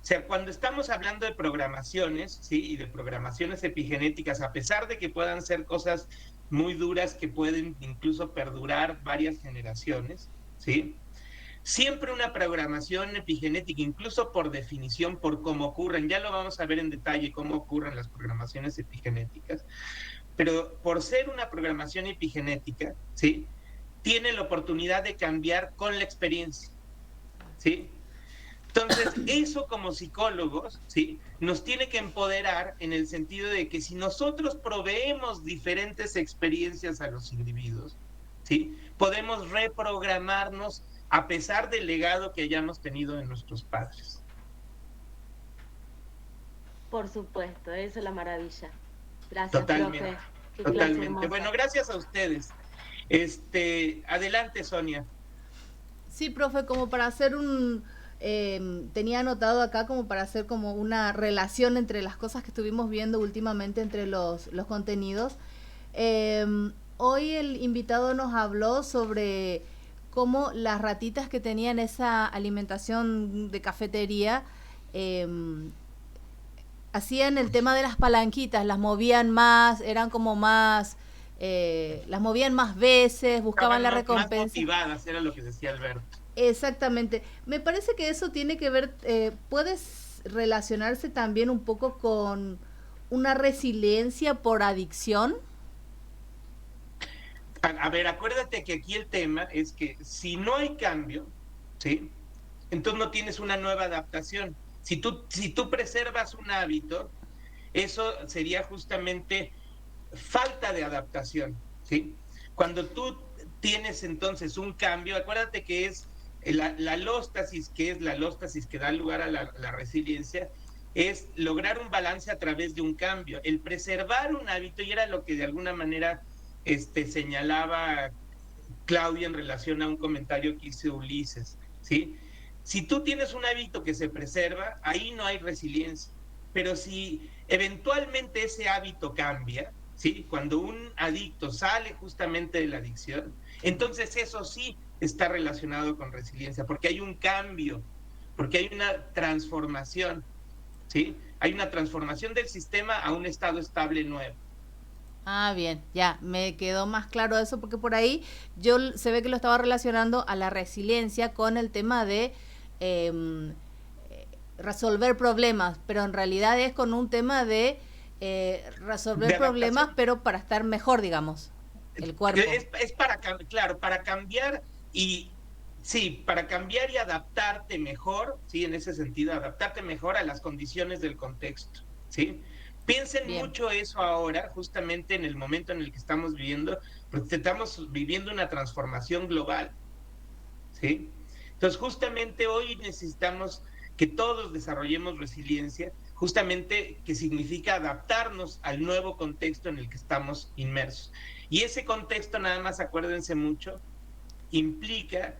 O sea, cuando estamos hablando de programaciones, ¿sí? Y de programaciones epigenéticas, a pesar de que puedan ser cosas muy duras que pueden incluso perdurar varias generaciones, ¿sí? Siempre una programación epigenética, incluso por definición, por cómo ocurren, ya lo vamos a ver en detalle cómo ocurren las programaciones epigenéticas, pero por ser una programación epigenética, ¿sí? Tiene la oportunidad de cambiar con la experiencia, ¿sí? Entonces, eso como psicólogos, ¿sí? Nos tiene que empoderar en el sentido de que si nosotros proveemos diferentes experiencias a los individuos, ¿sí? Podemos reprogramarnos a pesar del legado que hayamos tenido de nuestros padres. Por supuesto, eso es la maravilla. Gracias, totalmente, profe. Totalmente. Bueno, gracias a ustedes. Adelante, Sonia. Sí, profe, como para hacer tenía anotado acá como para hacer como una relación entre las cosas que estuvimos viendo últimamente entre los contenidos. Hoy el invitado nos habló sobre cómo las ratitas que tenían esa alimentación de cafetería hacían el tema de las palanquitas, las movían más, eran como más, las movían más veces, buscaban la recompensa. Más motivadas, era lo que decía Alberto. Exactamente. Me parece que eso tiene que ver, puede relacionarse también un poco con una resiliencia por adicción. A ver, acuérdate que aquí el tema es que si no hay cambio, ¿sí? Entonces no tienes una nueva adaptación. Si tú preservas un hábito, eso sería justamente falta de adaptación, ¿sí? Cuando tú tienes entonces un cambio, acuérdate que es la alóstasis, que es la alóstasis que da lugar a la resiliencia, es lograr un balance a través de un cambio. El preservar un hábito, y era lo que de alguna manera señalaba Claudia en relación a un comentario que hizo Ulises, ¿sí? Si tú tienes un hábito que se preserva, ahí no hay resiliencia. Pero si eventualmente ese hábito cambia, ¿sí? Cuando un adicto sale justamente de la adicción, entonces eso sí está relacionado con resiliencia, porque hay un cambio, porque hay una transformación, ¿sí? Hay una transformación del sistema a un estado estable nuevo. Ah, bien, ya, me quedó más claro eso, porque por ahí se ve que lo estaba relacionando a la resiliencia con el tema de resolver problemas, pero en realidad es con un tema de resolver problemas, pero para estar mejor, digamos, el cuerpo. Es para cambiar y sí, para cambiar y adaptarte mejor, sí, en ese sentido, adaptarte mejor a las condiciones del contexto, ¿sí? Piensen mucho eso ahora, justamente en el momento en el que estamos viviendo, porque estamos viviendo una transformación global, ¿sí? Entonces, justamente hoy necesitamos que todos desarrollemos resiliencia, justamente que significa adaptarnos al nuevo contexto en el que estamos inmersos. Y ese contexto, nada más acuérdense mucho, implica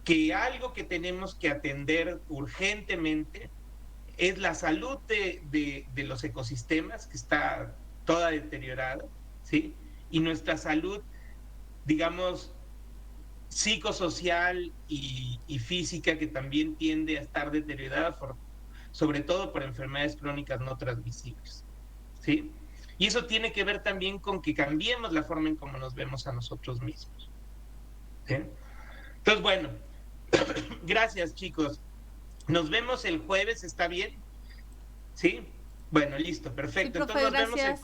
que algo que tenemos que atender urgentemente es la salud de los ecosistemas, que está toda deteriorada, ¿sí? Y nuestra salud, digamos, psicosocial y física que también tiende a estar deteriorada, sobre todo por enfermedades crónicas no transmisibles, ¿sí? Y eso tiene que ver también con que cambiemos la forma en cómo nos vemos a nosotros mismos, ¿sí? Entonces, bueno, gracias, chicos. Nos vemos el jueves, ¿está bien? ¿Sí? Bueno, listo, perfecto. Sí, profe, Entonces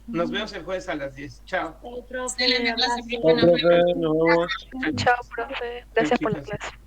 nos vemos el jueves a las 10. Chao. Excelente clase, profe, Chao, nos vemos. profe, nos vemos. Chao, profe. Gracias por la clase.